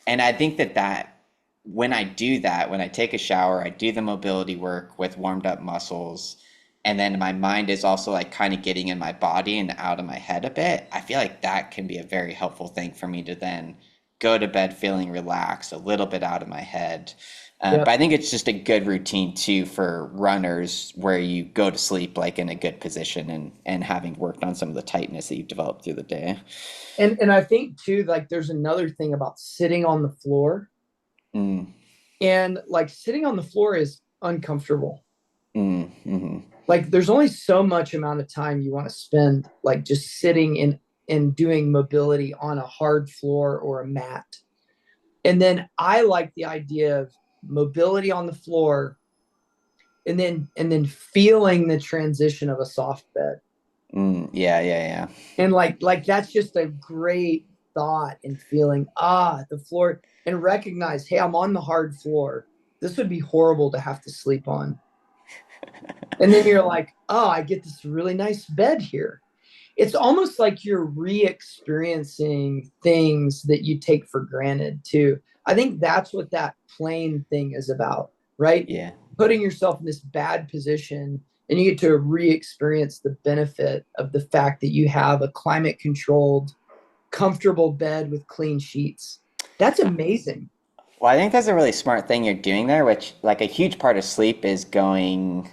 Speaker 3: And I think that when I do that, when I take a shower, I do the mobility work with warmed up muscles, and then my mind is also like kind of getting in my body and out of my head a bit. I feel like that can be a very helpful thing for me to then go to bed feeling relaxed, a little bit out of my head. But
Speaker 2: yep.
Speaker 3: I think it's just a good routine too for runners where you go to sleep like in a good position and having worked on some of the tightness that you've developed through the day.
Speaker 2: And I think too, like there's another thing about sitting on the floor,
Speaker 3: Mm,
Speaker 2: and like sitting on the floor is uncomfortable.
Speaker 3: mhm.
Speaker 2: Like there's only so much amount of time you want to spend like just sitting in and doing mobility on a hard floor or a mat. And then I like the idea of mobility on the floor, and then feeling the transition of a soft bed.
Speaker 3: Yeah, yeah, yeah.
Speaker 2: And like that's just a great thought, and feeling the floor, and recognize, hey, I'm on the hard floor. This would be horrible to have to sleep on. And then you're like, oh, I get this really nice bed here. It's almost like you're re-experiencing things that you take for granted too. I think that's what that plane thing is about, right?
Speaker 3: Yeah.
Speaker 2: Putting yourself in this bad position, and you get to re-experience the benefit of the fact that you have a climate controlled, comfortable bed with clean sheets. That's amazing.
Speaker 3: Well, I think that's a really smart thing you're doing there, which like a huge part of sleep is going.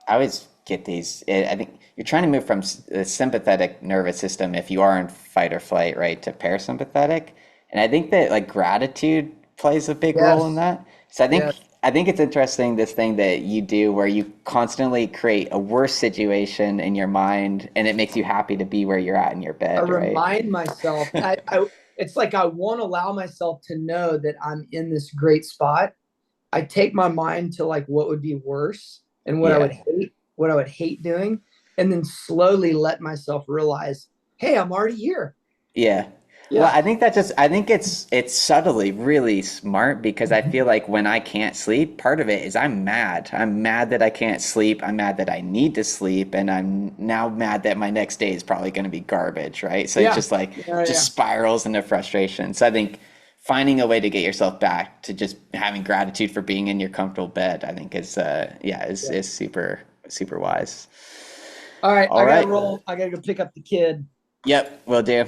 Speaker 3: I always get these. I think you're trying to move from the sympathetic nervous system, if you are in fight or flight, right, to parasympathetic. And I think that like gratitude plays a big role in
Speaker 2: Yes.
Speaker 3: that. So
Speaker 2: Yes.
Speaker 3: I think it's interesting this thing that you do where you constantly create a worse situation in your mind, and it makes you happy to be where you're at in your
Speaker 2: I
Speaker 3: bed, right?
Speaker 2: remind myself, I it's like I won't allow myself to know that I'm in this great spot. I take my mind to like what would be worse, and
Speaker 3: Yeah.
Speaker 2: what I would hate doing, and then slowly let myself realize, hey, I'm already here.
Speaker 3: Yeah. Well,
Speaker 2: Yeah.
Speaker 3: I think it's subtly really smart because I feel like when I can't sleep, part of it is I'm mad. I'm mad that I can't sleep. I'm mad that I need to sleep, and I'm now mad that my next day is probably going to be garbage, right? So it's
Speaker 2: Yeah.
Speaker 3: just like
Speaker 2: Yeah.
Speaker 3: just
Speaker 2: Yeah.
Speaker 3: spirals into frustration. So I think finding a way to get yourself back to just having gratitude for being in your comfortable bed, I think is yeah,
Speaker 2: Yeah.
Speaker 3: is super wise.
Speaker 2: All right.
Speaker 3: All
Speaker 2: I gotta
Speaker 3: right.
Speaker 2: roll. I gotta go pick up the kid.
Speaker 3: Yep, will do.